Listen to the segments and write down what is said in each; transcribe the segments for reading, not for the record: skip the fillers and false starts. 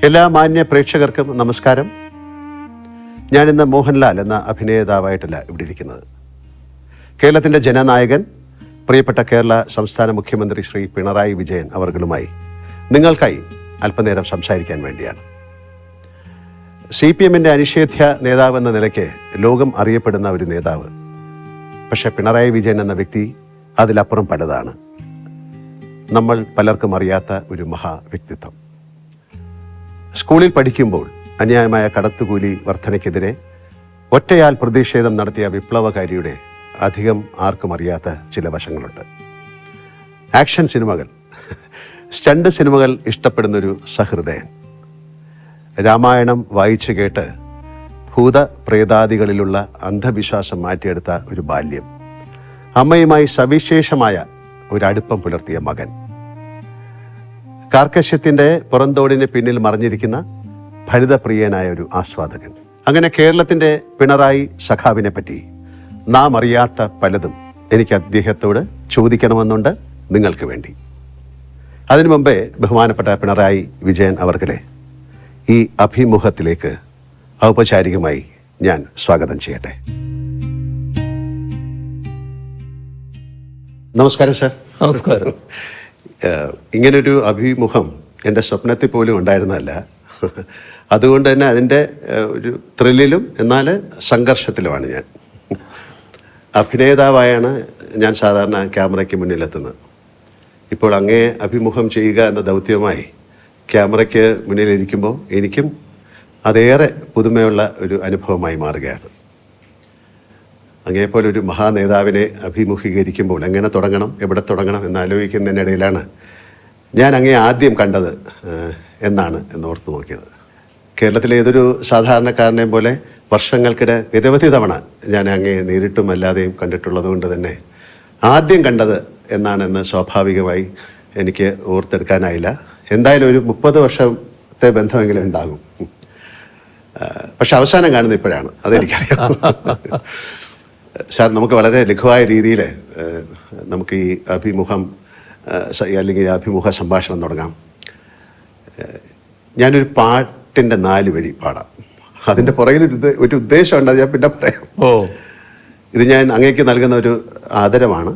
എല്ലാ മാന്യ പ്രേക്ഷകർക്കും നമസ്കാരം. ഞാനിന്ന് മോഹൻലാൽ എന്ന അഭിനേതാവായിട്ടല്ല ഇവിടെ ഇരിക്കുന്നത്. കേരളത്തിൻ്റെ ജനനായകൻ, പ്രിയപ്പെട്ട കേരള സംസ്ഥാന മുഖ്യമന്ത്രി ശ്രീ പിണറായി വിജയൻ അവർകളുമായി നിങ്ങൾക്കായി അല്പനേരം സംസാരിക്കാൻ വേണ്ടിയാണ്. CPM-ൻ്റെ അനിഷേധ്യ നേതാവ് എന്ന നിലയ്ക്ക് ലോകം അറിയപ്പെടുന്ന ഒരു നേതാവ്. പക്ഷേ പിണറായി വിജയൻ എന്ന വ്യക്തി അതിലപ്പുറം പലതാണ്. നമ്മൾ പലർക്കും അറിയാത്ത ഒരു മഹാ വ്യക്തിത്വം. സ്കൂളിൽ പഠിക്കുമ്പോൾ അന്യായമായ കടത്തുകൂലി വർധനയ്ക്കെതിരെ ഒറ്റയാൽ പ്രതിഷേധം നടത്തിയ വിപ്ലവകാരിയുടെ അധികം ആർക്കും അറിയാത്ത ചില വശങ്ങളുണ്ട്. ആക്ഷൻ സിനിമകൾ, സ്റ്റണ്ട് സിനിമകൾ ഇഷ്ടപ്പെടുന്നൊരു സഹൃദയൻ. രാമായണം വായിച്ചു കേട്ട് ഭൂതപ്രേതാദികളിലുള്ള അന്ധവിശ്വാസം മാറ്റിയെടുത്ത ഒരു ബാല്യം. അമ്മയുമായി സവിശേഷമായ ഒരു അടുപ്പം പുലർത്തിയ മകൻ. കാർക്കശ്യത്തിൻ്റെ പുറന്തോടിന് പിന്നിൽ മറിഞ്ഞിരിക്കുന്ന ഭരിതപ്രിയനായ ഒരു ആസ്വാദകൻ. അങ്ങനെ കേരളത്തിൻ്റെ പിണറായി സഖാവിനെ പറ്റി നാം അറിയാത്ത പലതും എനിക്ക് അദ്ദേഹത്തോട് ചോദിക്കണമെന്നുണ്ട്, നിങ്ങൾക്ക് വേണ്ടി. അതിനു മുമ്പേ ബഹുമാനപ്പെട്ട പിണറായി വിജയൻ അവർകളെ ഈ അഭിമുഖത്തിലേക്ക് ഔപചാരികമായി ഞാൻ സ്വാഗതം ചെയ്യട്ടെ. നമസ്കാരം സർ. നമസ്കാരം. ഇങ്ങനൊരു അഭിമുഖം എൻ്റെ സ്വപ്നത്തിൽ പോലും ഉണ്ടായിരുന്നതല്ല. അതുകൊണ്ട് തന്നെ അതിൻ്റെ ഒരു ത്രില്ലിലും എന്നാൽ സംഘർഷത്തിലുമാണ് ഞാൻ. അഭിനേതാവായാണ് ഞാൻ സാധാരണ ക്യാമറയ്ക്ക് മുന്നിലെത്തുന്നത്. ഇപ്പോൾ അങ്ങേ അഭിമുഖം ചെയ്യുക എന്ന ദൗത്യവുമായി ക്യാമറയ്ക്ക് മുന്നിലിരിക്കുമ്പോൾ എനിക്കും അതേറെ പുതുമയുള്ള ഒരു അനുഭവമായി മാറുകയാണ്. അങ്ങേപ്പോലെ ഒരു മഹാനേതാവിനെ അഭിമുഖീകരിക്കുമ്പോൾ എങ്ങനെ തുടങ്ങണം, എവിടെ തുടങ്ങണം എന്നാലോചിക്കുന്നതിനിടയിലാണ് ഞാൻ അങ്ങേ ആദ്യം കണ്ടത് എന്നോർത്ത് നോക്കിയത്. കേരളത്തിലെ ഏതൊരു സാധാരണക്കാരനെയും പോലെ വർഷങ്ങൾക്കിടെ നിരവധി തവണ ഞാൻ അങ്ങേ നേരിട്ടും അല്ലാതെയും കണ്ടിട്ടുള്ളത് കൊണ്ട് തന്നെ ആദ്യം കണ്ടത് എന്നാണെന്ന് സ്വാഭാവികമായി എനിക്ക് ഓർത്തെടുക്കാനായില്ല. എന്തായാലും ഒരു 30 വർഷത്തെ ബന്ധമെങ്കിലും ഉണ്ടാകും. പക്ഷെ അവസാനം കാണുന്നത് ഇപ്പോഴാണ്, അതെനിക്കറിയാം. സാർ, നമുക്ക് വളരെ ലഘുവായ രീതിയിൽ നമുക്ക് ഈ അഭിമുഖം അല്ലെങ്കിൽ അഭിമുഖ സംഭാഷണം തുടങ്ങാം. ഞാനൊരു പാട്ടിൻ്റെ 4 വരി പാടാം. അതിൻ്റെ പുറകിൽ ഒരു ഉദ്ദേശമുണ്ട്, അത് ഞാൻ പിന്നെ പറയാം. ഇത് ഞാൻ അങ്ങേക്ക് നൽകുന്ന ഒരു ആദരമാണ്.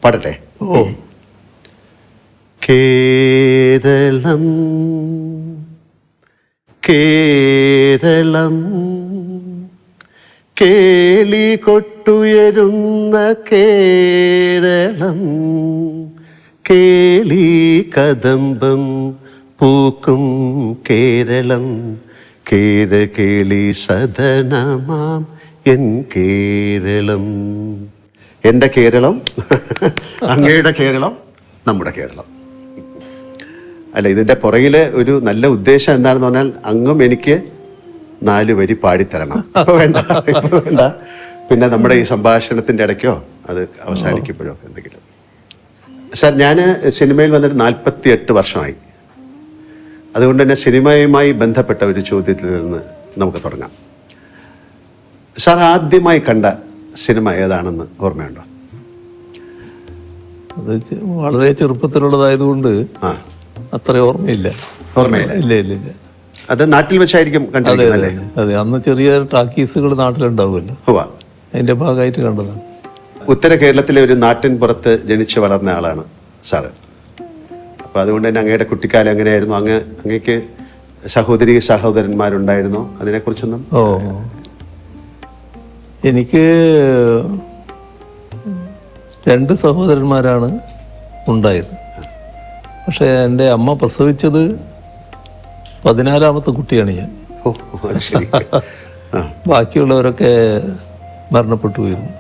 പാടട്ടെ? കേരളം കേരളം കേളി കൊട്ടുയരുന്ന കേരളം, കേളി കദംബം പൂക്കും കേരളം, കേരകേളി സദനമാം എൻ കേരളം. എൻ്റെ കേരളം, അങ്ങയുടെ കേരളം, നമ്മുടെ കേരളം. അല്ല, ഇതിൻ്റെ പുറകിൽ ഒരു നല്ല ഉദ്ദേശം എന്താണെന്ന് പറഞ്ഞാൽ അങ്ങും എനിക്ക് 4 വരി പാടിത്തരണം. ഇപ്പോൾ വേണ്ട. പിന്നെ നമ്മുടെ ഈ സംഭാഷണത്തിൻ്റെ ഇടയ്ക്കോ അത് അവസാനിക്കുമ്പോഴോ എന്തെങ്കിലും. സാർ, ഞാൻ സിനിമയിൽ വന്നിട്ട് 48 വർഷമായി. അതുകൊണ്ട് തന്നെ സിനിമയുമായി ബന്ധപ്പെട്ട ഒരു ചോദ്യത്തിൽ നിന്ന് നമുക്ക് തുടങ്ങാം. സാർ, ആദ്യമായി കണ്ട സിനിമ ഏതാണെന്ന് ഓർമ്മയുണ്ടോ? അത് വളരെ ചെറുപ്പത്തിലുള്ളതായതുകൊണ്ട് അത്ര ഓർമ്മയില്ല. ഇല്ല. അത് നാട്ടിൽ വെച്ചായിരിക്കും കണ്ടിരിക്കുന്നത്? അതെ, അന്ന് ചെറിയ ടാക്കീസുകൾ നാട്ടിലുണ്ടാവുമല്ലോ, അതിന്റെ ഭാഗമായിട്ട് കണ്ടതാണ്. ഉത്തര കേരളത്തിലെ ഒരു നാട്ടിൻ പുറത്ത് ജനിച്ചു വളർന്ന ആളാണ് സാറ്. അപ്പോൾ അതുകൊണ്ട് തന്നെ അങ്ങയുടെ കുട്ടിക്കാലം എങ്ങനെയായിരുന്നു? അങ്ങേക്ക് സഹോദരന്മാരുണ്ടായിരുന്നോ? അതിനെക്കുറിച്ചൊന്നും. എനിക്ക് 2 സഹോദരന്മാരാണ് ഉണ്ടായത്. പക്ഷേ എൻ്റെ അമ്മ പ്രസവിച്ചത് 14ാമത്തെ കുട്ടിയാണ് ഞാൻ. ബാക്കിയുള്ളവരൊക്കെ മരണപ്പെട്ടു പോയിരുന്നു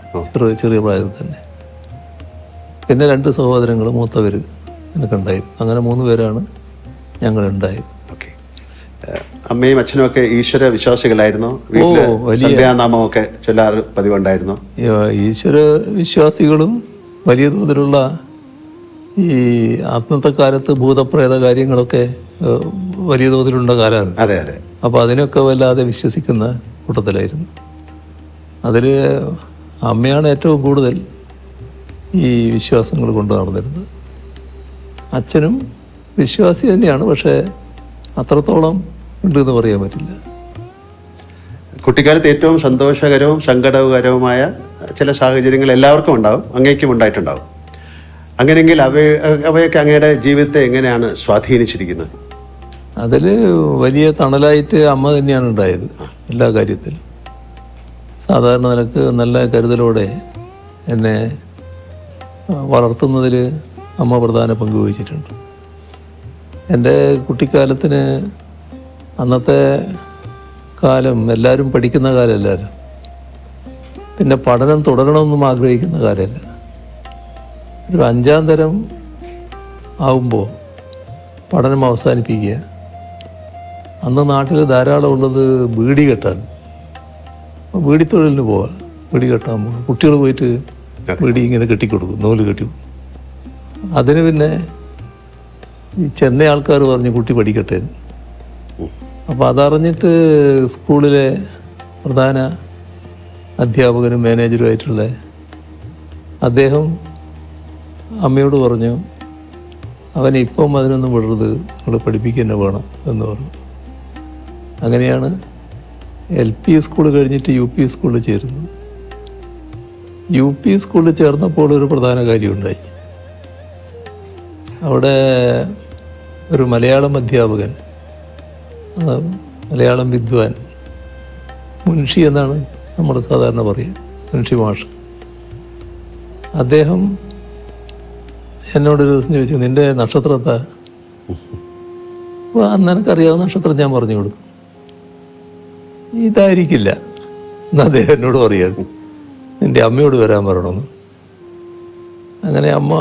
ചെറിയ പ്രായത്തിൽ തന്നെ. പിന്നെ 2 സഹോദരങ്ങൾ, മൂത്തവർ എനിക്കുണ്ടായിരുന്നു. അങ്ങനെ 3 പേരാണ് ഞങ്ങളുണ്ടായത്. അമ്മയും അച്ഛനും ഒക്കെ ഈശ്വര വിശ്വാസികളായിരുന്നോ? സന്ധ്യാനാമമൊക്കെ ചൊല്ലാറ് പതിവുണ്ടായിരുന്നോ? ഈശ്വര വിശ്വാസികളും വലിയ തോതിലുള്ള ഈ അന്നത്തെ കാലത്ത് ഭൂതപ്രേത കാര്യങ്ങളൊക്കെ വലിയ തോതിലുള്ള കാലമാണ്. അതെ അതെ. അപ്പോൾ അതിനൊക്കെ വല്ലാതെ വിശ്വസിക്കുന്ന കൂട്ടത്തിലായിരുന്നു. അതിൽ അമ്മയാണ് ഏറ്റവും കൂടുതൽ ഈ വിശ്വാസങ്ങൾ കൊണ്ട് നടന്നിരുന്നത്. അച്ഛനും വിശ്വാസി തന്നെയാണ്, പക്ഷേ അത്രത്തോളം ഉണ്ടെന്ന് പറയാൻ പറ്റില്ല. കുട്ടിക്കാലത്ത് ഏറ്റവും സന്തോഷകരവും സങ്കടകരവുമായ ചില സാഹചര്യങ്ങൾ എല്ലാവർക്കും ഉണ്ടാവും, അങ്ങേക്കും ഉണ്ടായിട്ടുണ്ടാവും. അങ്ങനെയെങ്കിൽ അവയൊക്കെ അങ്ങയുടെ ജീവിതത്തെ എങ്ങനെയാണ് സ്വാധീനിച്ചിരിക്കുന്നത്? അതിൽ വലിയ തണലായിട്ട് അമ്മ തന്നെയാണ് ഉണ്ടായത് എല്ലാ കാര്യത്തിലും. സാധാരണ നിലക്ക് നല്ല കരുതലോടെ എന്നെ വളർത്തുന്നതിൽ അമ്മ പ്രധാന പങ്ക് വഹിച്ചിട്ടുണ്ട്. എൻ്റെ കുട്ടിക്കാലത്തിന് അന്നത്തെ കാലം എല്ലാവരും പഠിക്കുന്ന കാലം, എല്ലാവരും പിന്നെ പഠനം തുടരണമെന്നും ആഗ്രഹിക്കുന്ന കാലമല്ല. ഒരു 5ാം തരം ആവുമ്പോൾ പഠനം അവസാനിപ്പിക്കുക. അന്ന് നാട്ടിൽ ധാരാളം ഉള്ളത് ബീഡി കെട്ടാൻ, ബീഡി തൊഴിലിന് പോവുക, ബീഡി കെട്ടാൻ പോകുക. കുട്ടികൾ പോയിട്ട് ബീഡി ഇങ്ങനെ കെട്ടിക്കൊടുക്കും, നൂല് കെട്ടി. അതിന് പിന്നെ ഈ ചെന്ന ആൾക്കാർ പറഞ്ഞു കുട്ടി പഠിക്കട്ടെ. അപ്പോൾ അതറിഞ്ഞിട്ട് സ്കൂളിലെ പ്രധാന അധ്യാപകനും മാനേജറുമായിട്ടുള്ള അദ്ദേഹം അമ്മയോട് പറഞ്ഞു, അവനെ ഇപ്പം അതിനൊന്നും വിടരുത്, നിങ്ങൾ പഠിപ്പിക്കുക തന്നെ വേണം എന്ന് പറഞ്ഞു. അങ്ങനെയാണ് LP സ്കൂൾ കഴിഞ്ഞിട്ട് UP സ്കൂളിൽ ചേരുന്നത്. UP സ്കൂളിൽ ചേർന്നപ്പോൾ ഒരു പ്രധാന കാര്യമുണ്ടായി. അവിടെ ഒരു മലയാളം അധ്യാപകൻ, മലയാളം വിദ്വാൻ, മുൻഷി എന്നാണ് നമ്മൾ സാധാരണ പറയുക, മുൻഷി മാഷ്. അദ്ദേഹം എന്നോടൊരു ദിവസം ചോദിച്ചു, നിൻ്റെ നക്ഷത്രത്താ? അപ്പോൾ അന്ന് എനിക്കറിയാവുന്ന നക്ഷത്രം ഞാൻ പറഞ്ഞു കൊടുത്തു. ഇതായിരിക്കില്ല എന്ന് അദ്ദേഹം എന്നോട് പറയുകയാണ്, നിൻ്റെ അമ്മയോട് വരാൻ പറയണമെന്ന്. അങ്ങനെ അമ്മ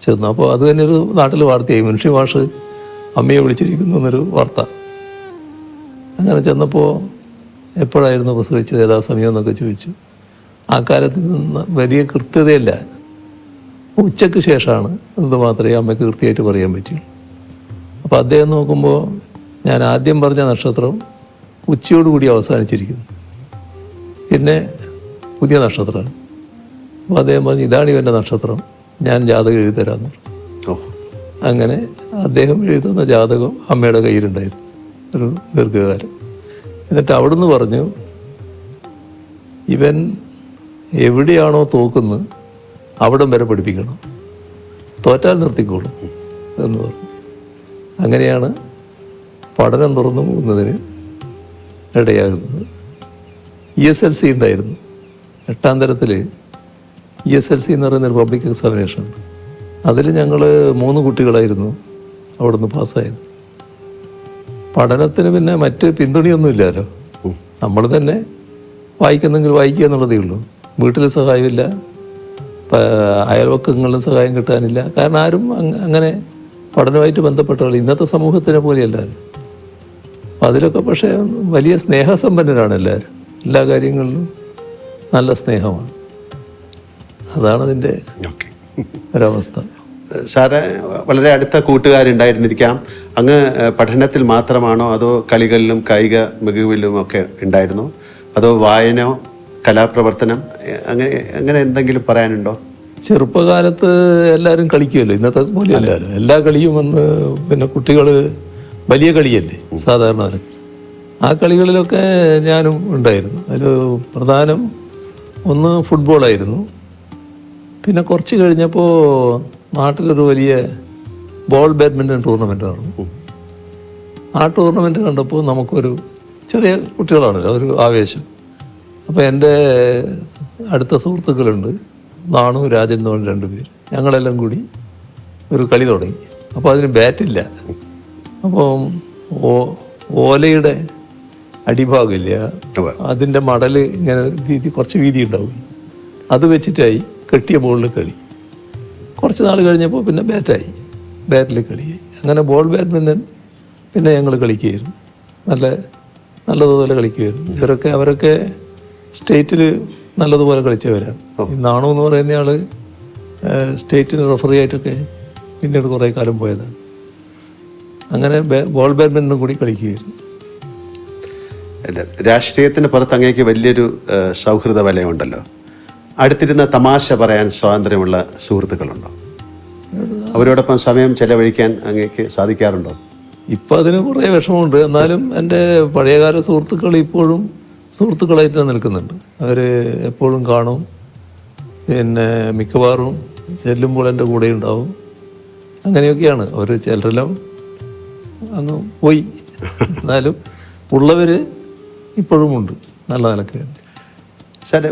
ചെന്നു. അപ്പോൾ അത് തന്നെ ഒരു നാട്ടിൽ വാർത്തയായി, മുൻഷി മാഷ് അമ്മയെ വിളിച്ചിരിക്കുന്നു എന്നൊരു വാർത്ത. അങ്ങനെ ചെന്നപ്പോൾ എപ്പോഴായിരുന്നു പ്രസവിച്ചത്, ഏതാ സമയം എന്നൊക്കെ ചോദിച്ചു. ആ കാലത്ത് നിന്ന് വലിയ കൃത്യതയല്ല, ഉച്ചയ്ക്ക് ശേഷമാണ് എന്ന് മാത്രമേ അമ്മയ്ക്ക് കൃത്യമായിട്ട് പറയാൻ പറ്റുള്ളൂ. അപ്പോൾ അദ്ദേഹം നോക്കുമ്പോൾ ഞാൻ ആദ്യം പറഞ്ഞ നക്ഷത്രം ഉച്ചയോടുകൂടി അവസാനിച്ചിരിക്കുന്നു, പിന്നെ പുതിയ നക്ഷത്രമാണ്. അപ്പോൾ അദ്ദേഹം പറഞ്ഞു, ഇതാണ് ഇവൻ്റെ നക്ഷത്രം, ഞാൻ ജാതകം എഴുതി തരാമെന്ന് പറഞ്ഞു. അങ്ങനെ അദ്ദേഹം എഴുതുന്ന ജാതകം അമ്മയുടെ കയ്യിലുണ്ടായിരുന്നു ഒരു ദീർഘകാലം. എന്നിട്ട് അവിടുന്ന് പറഞ്ഞു, ഇവൻ എവിടെയാണോ തോക്കുന്നത് അവിടം വരെ പഠിപ്പിക്കണം, തോറ്റാൽ നിർത്തിക്കോളും എന്ന് പറഞ്ഞു. അങ്ങനെയാണ് പഠനം തുറന്നു പോകുന്നതിന് ഇടയാകുന്നത്. ESLC ഉണ്ടായിരുന്നു. 8ാം തരത്തിൽ ESLC എന്ന് പറയുന്നൊരു പബ്ലിക് എക്സാമിനേഷൻ. അതിൽ ഞങ്ങൾ 3 കുട്ടികളായിരുന്നു അവിടുന്ന് പാസ്സായത്. പഠനത്തിന് പിന്നെ മറ്റ് പിന്തുണയൊന്നുമില്ലല്ലോ, നമ്മൾ തന്നെ വായിക്കുന്നെങ്കിൽ വായിക്കുക എന്നുള്ളതേ ഉള്ളൂ. വീട്ടിൽ സഹായമില്ല, അയൽവക്കങ്ങളിലും സഹായം കിട്ടാനില്ല. കാരണം ആരും അങ്ങനെ പഠനമായിട്ട് ബന്ധപ്പെട്ടവർ ഇന്നത്തെ സമൂഹത്തിനെ പോലെയല്ലാരും. അതിലൊക്കെ പക്ഷേ വലിയ സ്നേഹസമ്പന്നരാണ് എല്ലാവരും, എല്ലാ കാര്യങ്ങളിലും നല്ല സ്നേഹമാണ്. അതാണ് അതിൻ്റെ ഒരവസ്ഥ. സാറ് വളരെ അടുത്ത കൂട്ടുകാരുണ്ടായിരുന്നിരിക്കാം. അങ്ങ് പഠനത്തിൽ മാത്രമാണോ അതോ കളികളിലും കായിക മികവിലും ഒക്കെ ഉണ്ടായിരുന്നോ, അതോ വായനയോ കലാപ്രവർത്തനം അങ്ങനെ എന്തെങ്കിലും പറയാനുണ്ടോ? ചെറുപ്പകാലത്ത് എല്ലാവരും കളിക്കുമല്ലോ, ഇന്നത്തെ പോലെ എല്ലാവരും എല്ലാ കളിയും വന്ന് പിന്നെ കുട്ടികൾ വലിയ കളിയല്ലേ സാധാരണ. ആ കളികളിലൊക്കെ ഞാനും ഉണ്ടായിരുന്നു. അതിൽ പ്രധാനം ഒന്ന് ഫുട്ബോളായിരുന്നു. പിന്നെ കുറച്ച് കഴിഞ്ഞപ്പോൾ നാട്ടിലൊരു വലിയ ബാഡ്മിൻ്റൺ ടൂർണമെൻ്റ് നടന്നു. ആ ടൂർണമെൻ്റ് കണ്ടപ്പോൾ നമുക്കൊരു ചെറിയ കുട്ടികളാണല്ലോ ഒരു ആവേശം. അപ്പോൾ എൻ്റെ അടുത്ത സുഹൃത്തുക്കളുണ്ട്, നാണു, രാജൻ എന്ന് പറഞ്ഞ 2 പേര്. ഞങ്ങളെല്ലാം കൂടി ഒരു കളി തുടങ്ങി. അപ്പോൾ അതിന് ബാറ്റില്ല. അപ്പോൾ ഓലയുടെ അടിഭാഗമില്ല, അതിൻ്റെ മടൽ ഇങ്ങനെ കുറച്ച് വീതി ഉണ്ടാവും, അത് വെച്ചിട്ടായി കെട്ടിയ ബോളിൽ കളി. കുറച്ച് നാൾ കഴിഞ്ഞപ്പോൾ പിന്നെ ബാറ്റിൽ കളിയായി. അങ്ങനെ ബാഡ്മിൻ്റൺ പിന്നെ ഞങ്ങൾ കളിക്കുകയായിരുന്നു, നല്ലതുപോലെ കളിക്കുമായിരുന്നു. അവരൊക്കെ സ്റ്റേറ്റിൽ നല്ലതുപോലെ കളിച്ചവരാണ്. ഈ നാണു എന്ന് പറയുന്ന ആൾ സ്റ്റേറ്റിന് റെഫറി ആയിട്ടൊക്കെ പിന്നീട് കുറേ കാലം പോയതാണ്. അങ്ങനെ ബാഡ്മിൻ്റണും കൂടി കളിക്കുകയായിരുന്നു. രാഷ്ട്രീയത്തിന് പുറത്ത് അങ്ങേക്ക് വലിയൊരു സൗഹൃദ വലയമുണ്ടല്ലോ. അടുത്തിരുന്ന തമാശ പറയാൻ സ്വാതന്ത്ര്യമുള്ള സുഹൃത്തുക്കളുണ്ടോ? അവരോടൊപ്പം സമയം ചെലവഴിക്കാൻ അങ്ങേക്ക് സാധിക്കാറുണ്ടോ? ഇപ്പം അതിന് കുറേ വിഷമമുണ്ട്. എന്നാലും എൻ്റെ പഴയകാല സുഹൃത്തുക്കൾ ഇപ്പോഴും സുഹൃത്തുക്കളായിട്ട് നിൽക്കുന്നുണ്ട്. അവർ എപ്പോഴും കാണും. പിന്നെ മിക്കവാറും ചെല്ലുമ്പോൾ എൻ്റെ കൂടെ ഉണ്ടാവും. അങ്ങനെയൊക്കെയാണ്. അവർ ചിലരെല്ലാം അങ്ങ് പോയി, എന്നാലും ഉള്ളവർ ഇപ്പോഴും ഉണ്ട് നല്ല നിലക്ക്. സാർ,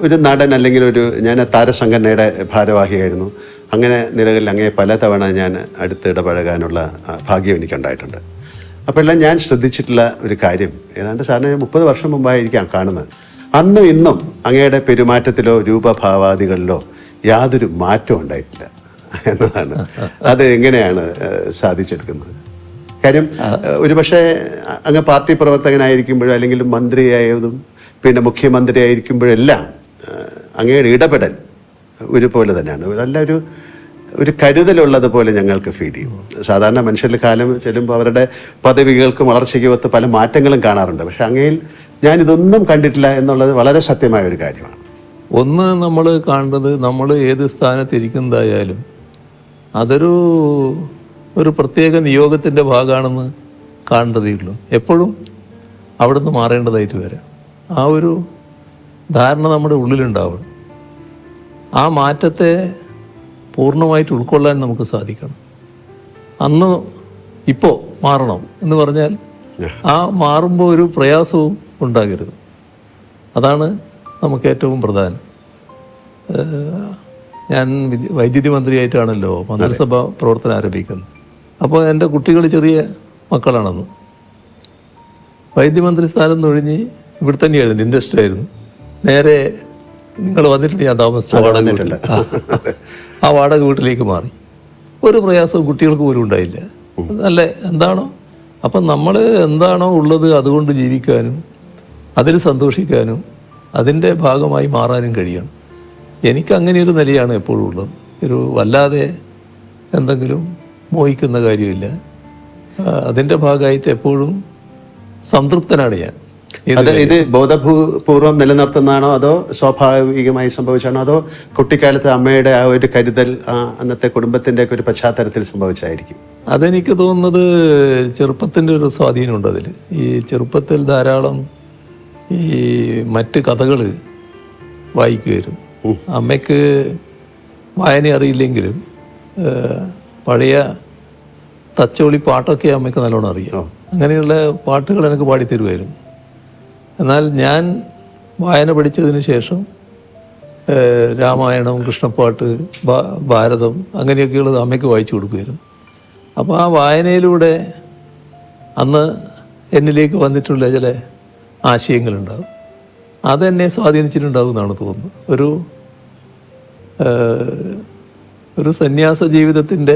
ഒരു നടൻ അല്ലെങ്കിൽ ഞാൻ താരസംഘടനയുടെ ഭാരവാഹിയായിരുന്നു. അങ്ങനെ നിലകളിൽ അങ്ങേ പലതവണ ഞാൻ അടുത്ത് ഇടപഴകാനുള്ള ഭാഗ്യം എനിക്കുണ്ടായിട്ടുണ്ട്. അപ്പോൾ എല്ലാം ഞാൻ ശ്രദ്ധിച്ചിട്ടുള്ള ഒരു കാര്യം, ഏതാണ്ട് സാറിന് 30 വർഷം മുമ്പായിരിക്കാം കാണുന്നത്. അന്നും ഇന്നും അങ്ങയുടെ പെരുമാറ്റത്തിലോ രൂപഭാവാദികളിലോ യാതൊരു മാറ്റവും ഉണ്ടായിട്ടില്ല എന്നതാണ്. അത് എങ്ങനെയാണ് സാധിച്ചെടുക്കുന്നത്? കാര്യം ഒരുപക്ഷെ അങ്ങ് പാർട്ടി പ്രവർത്തകനായിരിക്കുമ്പോഴും അല്ലെങ്കിൽ മന്ത്രിയായതും പിന്നെ മുഖ്യമന്ത്രിയായിരിക്കുമ്പോഴെല്ലാം അങ്ങയുടെ ഇടപെടൽ ഒരുപോലെ തന്നെയാണ്. നല്ല ഒരു കരുതലുള്ളതുപോലെ ഞങ്ങൾക്ക് ഫീൽ ചെയ്യും. സാധാരണ മനുഷ്യരുടെ കാലം ചെല്ലുമ്പോൾ അവരുടെ പദവികൾക്കും വളർച്ചയ്ക്കും ഒത്ത് പല മാറ്റങ്ങളും കാണാറുണ്ട്. പക്ഷെ അങ്ങയിൽ ഞാനിതൊന്നും കണ്ടിട്ടില്ല എന്നുള്ളത് വളരെ സത്യമായ ഒരു കാര്യമാണ്. ഒന്ന് നമ്മൾ കാണേണ്ടത്, നമ്മൾ ഏത് സ്ഥാനത്തിരിക്കുന്നതായാലും ഒരു പ്രത്യേക നിയോഗത്തിൻ്റെ ഭാഗമാണെന്ന് കാണേണ്ടതേ ഉള്ളൂ. എപ്പോഴും അവിടെ നിന്ന് മാറേണ്ടതായിട്ട് വരാം. ആ ഒരു ധാരണ നമ്മുടെ ഉള്ളിലുണ്ടാവണം. ആ മാറ്റത്തെ പൂർണ്ണമായിട്ട് ഉൾക്കൊള്ളാൻ നമുക്ക് സാധിക്കണം. അന്ന് ഇപ്പോൾ മാറണം എന്ന് പറഞ്ഞാൽ ആ മാറുമ്പോൾ ഒരു പ്രയാസവും ഉണ്ടാകരുത്. അതാണ് നമുക്ക് ഏറ്റവും പ്രധാനം. ഞാൻ വൈദ്യുതി മന്ത്രിയായിട്ടാണല്ലോ മന്ത്രിസഭ പ്രവർത്തനം ആരംഭിക്കുന്നത്. അപ്പോൾ എൻ്റെ കുട്ടികൾ ചെറിയ മക്കളാണെന്ന്. വൈദ്യമന്ത്രി സ്ഥാനം ഒഴിഞ്ഞ് ഇവിടെ തന്നെയായിരുന്നു, ഇൻഡസ്ട്രി ആയിരുന്നു. നേരെ നിങ്ങൾ വന്നിട്ടുണ്ട്, ഞാൻ താമസിച്ച വാടക വീട്ടിൽ. ആ വാടക വീട്ടിലേക്ക് മാറി. ഒരു പ്രയാസവും കുട്ടികൾക്ക് പോലും ഉണ്ടായില്ല. നല്ല എന്താണോ, അപ്പം നമ്മൾ എന്താണോ ഉള്ളത് അതുകൊണ്ട് ജീവിക്കാനും അതിൽ സന്തോഷിക്കാനും അതിൻ്റെ ഭാഗമായി മാറാനും കഴിയണം. എനിക്ക് അങ്ങനെയൊരു നിലയാണ് എപ്പോഴും ഉള്ളത്. വല്ലാതെ എന്തെങ്കിലും മോഹിക്കുന്ന കാര്യമില്ല. അതിൻ്റെ ഭാഗമായിട്ട് എപ്പോഴും സംതൃപ്തനാണ് ഞാൻ. ഇത് ബോധപൂർവം നിലനിർത്തുന്നതാണോ അതോ സ്വാഭാവികമായി സംഭവിച്ചാണോ അതോ കുട്ടിക്കാലത്ത് അമ്മയുടെ ആ ഒരു കരുതൽ അന്നത്തെ കുടുംബത്തിൻ്റെ ഒക്കെ ഒരു പശ്ചാത്തലത്തിൽ സംഭവിച്ചായിരിക്കും? അതെനിക്ക് തോന്നുന്നത് ചെറുപ്പത്തിൻ്റെ ഒരു സ്വാധീനമുണ്ട് അതിൽ. ഈ ചെറുപ്പത്തിൽ ധാരാളം ഈ മറ്റ് കഥകൾ വായിക്കുമായിരുന്നു. അമ്മയ്ക്ക് വായന അറിയില്ലെങ്കിലും പഴയ തച്ചോളി പാട്ടൊക്കെ അമ്മയ്ക്ക് നല്ലോണം അറിയാം. അങ്ങനെയുള്ള പാട്ടുകൾ എനിക്ക് പാടിത്തരുമായിരുന്നു. എന്നാൽ ഞാൻ വായന പഠിച്ചതിന് ശേഷം രാമായണം, കൃഷ്ണപ്പാട്ട്, ഭാരതം അങ്ങനെയൊക്കെയുള്ളത് അമ്മയ്ക്ക് വായിച്ചു കൊടുക്കുമായിരുന്നു. അപ്പോൾ ആ വായനയിലൂടെ അന്ന് എന്നിലേക്ക് വന്നിട്ടുള്ള ചില ആശയങ്ങളുണ്ടാകും. അതെന്നെ സ്വാധീനിച്ചിട്ടുണ്ടാകും എന്നാണ് തോന്നുന്നത്. ഒരു സന്യാസ ജീവിതത്തിൻ്റെ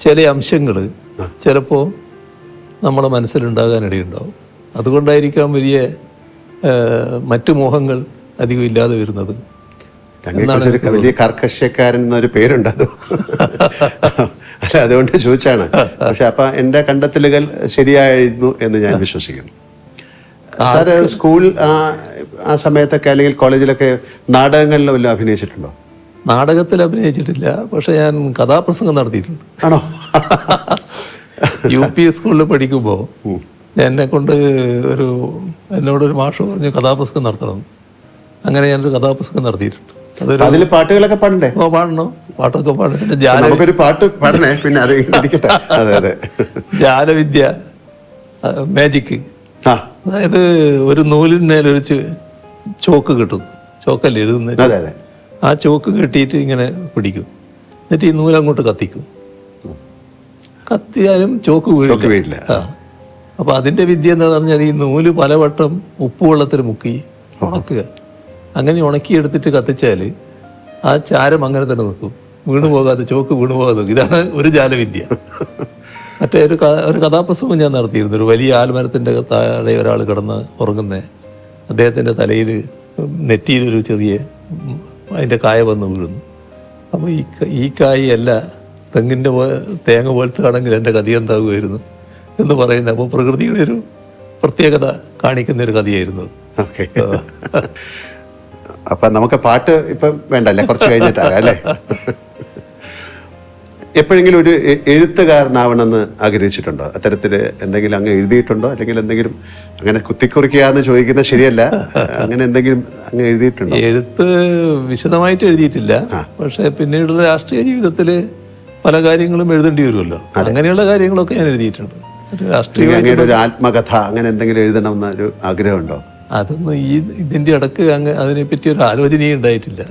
ചില അംശങ്ങൾ ചിലപ്പോൾ നമ്മുടെ മനസ്സിലുണ്ടാകാനിടയുണ്ടാവും. അതുകൊണ്ടായിരിക്കാം വലിയ മറ്റു മോഹങ്ങൾ അധികം ഇല്ലാതെ വരുന്നത്. വലിയ കർക്കശക്കാരൻ എന്നൊരു പേരുണ്ടത്. അല്ല, അതുകൊണ്ട് ചോദിച്ചാണ്. പക്ഷെ അപ്പം എൻ്റെ കണ്ടെത്തലുകൾ ശരിയായിരുന്നു എന്ന് ഞാൻ വിശ്വസിക്കുന്നു. സാറ് സ്കൂൾ ആ സമയത്തൊക്കെ അല്ലെങ്കിൽ കോളേജിലൊക്കെ നാടകങ്ങളിൽ വല്ലതും അഭിനയിച്ചിട്ടുണ്ടോ? നാടകത്തിൽ അഭിനയിച്ചിട്ടില്ല, പക്ഷെ ഞാൻ കഥാപ്രസംഗം നടത്തിയിട്ടുണ്ട്. ആണോ? UP സ്കൂളിൽ പഠിക്കുമ്പോൾ എന്നോടൊരു മാഷ് പറഞ്ഞു കഥാപ്രസംഗം നടത്തണം. അങ്ങനെ ഞാനൊരു കഥാപ്രസംഗം നടത്തിയിട്ടുണ്ട്. അതിൽ പാട്ടുകളൊക്കെ പാടണ്ടേ? പാടണം, പാട്ടൊക്കെ പാടണം. നമുക്കൊരു പാട്ട് പാടണേ. പിന്നെ അത് അതെ ജാലവിദ്യ, മാജിക്. അതായത് ഒരു നൂലിന്മേലൊരു ചോക്ക് കിട്ടും. ചോക്കല്ലേ എഴുതുന്നത്? ആ ചോക്ക് കെട്ടിയിട്ട് ഇങ്ങനെ പിടിക്കും. എന്നിട്ട് ഈ നൂലങ്ങോട്ട് കത്തിക്കും. കത്തിയാലും ചോക്ക് വീഴില്ല. അപ്പോൾ അതിൻ്റെ വിദ്യ എന്താണെന്ന് പറഞ്ഞാൽ ഈ നൂല് പലവട്ടം ഉപ്പുവെള്ളത്തിൽ മുക്കി ഉണക്കുക. അങ്ങനെ ഉണക്കിയെടുത്തിട്ട് കത്തിച്ചാൽ ആ ചാരം അങ്ങനെ തന്നെ നിൽക്കും, വീണു പോകാതെ, ചോക്ക് വീണു പോകാതെ നിൽക്കും. ഇതാണ് ഒരു ജാലവിദ്യ. മറ്റേ ഒരു കഥാപ്രസംഗം ഞാൻ നടത്തിയിരുന്നു. ഒരു വലിയ ആൽമരത്തിൻ്റെ താഴെ ഒരാൾ കിടന്ന് ഉറങ്ങുന്ന, അദ്ദേഹത്തിൻ്റെ തലയിൽ നെറ്റിയിലൊരു ചെറിയ അതിൻ്റെ കായ വന്ന് വീഴുന്നു. അപ്പോൾ ഈ കായല്ല തെങ്ങിൻ്റെ തേങ്ങ പോലത്താണെങ്കിൽ എൻ്റെ കഥ എന്താകുമായിരുന്നു എന്ന് പറയുന്നത്. അപ്പോൾ പ്രകൃതിയുടെ ഒരു പ്രത്യേകത കാണിക്കുന്ന ഒരു കഥയായിരുന്നു അത്. അപ്പം നമുക്ക് പാട്ട് ഇപ്പം വേണ്ടല്ലേ, കുറച്ച് കഴിഞ്ഞിട്ടാകാം അല്ലേ? എപ്പോഴെങ്കിലും ഒരു എഴുത്തുകാരനാവണമെന്ന് ആഗ്രഹിച്ചിട്ടുണ്ടോ? അത്തരത്തിൽ എന്തെങ്കിലും അങ്ങ് എഴുതിയിട്ടുണ്ടോ? അല്ലെങ്കിൽ എന്തെങ്കിലും അങ്ങനെ കുത്തിക്കുറിക്കാന്ന് ചോദിക്കുന്നത് ശരിയല്ല, അങ്ങനെ എന്തെങ്കിലും അങ്ങ് എഴുതിയിട്ടുണ്ടോ? എഴുത്ത് വിശദമായിട്ട് എഴുതിയിട്ടില്ല, പക്ഷെ പിന്നീടുള്ള രാഷ്ട്രീയ ജീവിതത്തിൽ പല കാര്യങ്ങളും എഴുതേണ്ടി വരുമല്ലോ, അങ്ങനെയുള്ള കാര്യങ്ങളൊക്കെ ഞാൻ എഴുതിയിട്ടുണ്ട്. രാഷ്ട്രീയ അങ്ങയുടെ ഒരു ആത്മകഥ അങ്ങനെ എന്തെങ്കിലും എഴുതണമെന്ന ഒരു ആഗ്രഹമുണ്ടോ? അതൊന്നും ഇതിൻ്റെ ഇടക്ക് അതിനെപ്പറ്റി ഒരു ആലോചനയും ഉണ്ടായിട്ടില്ല.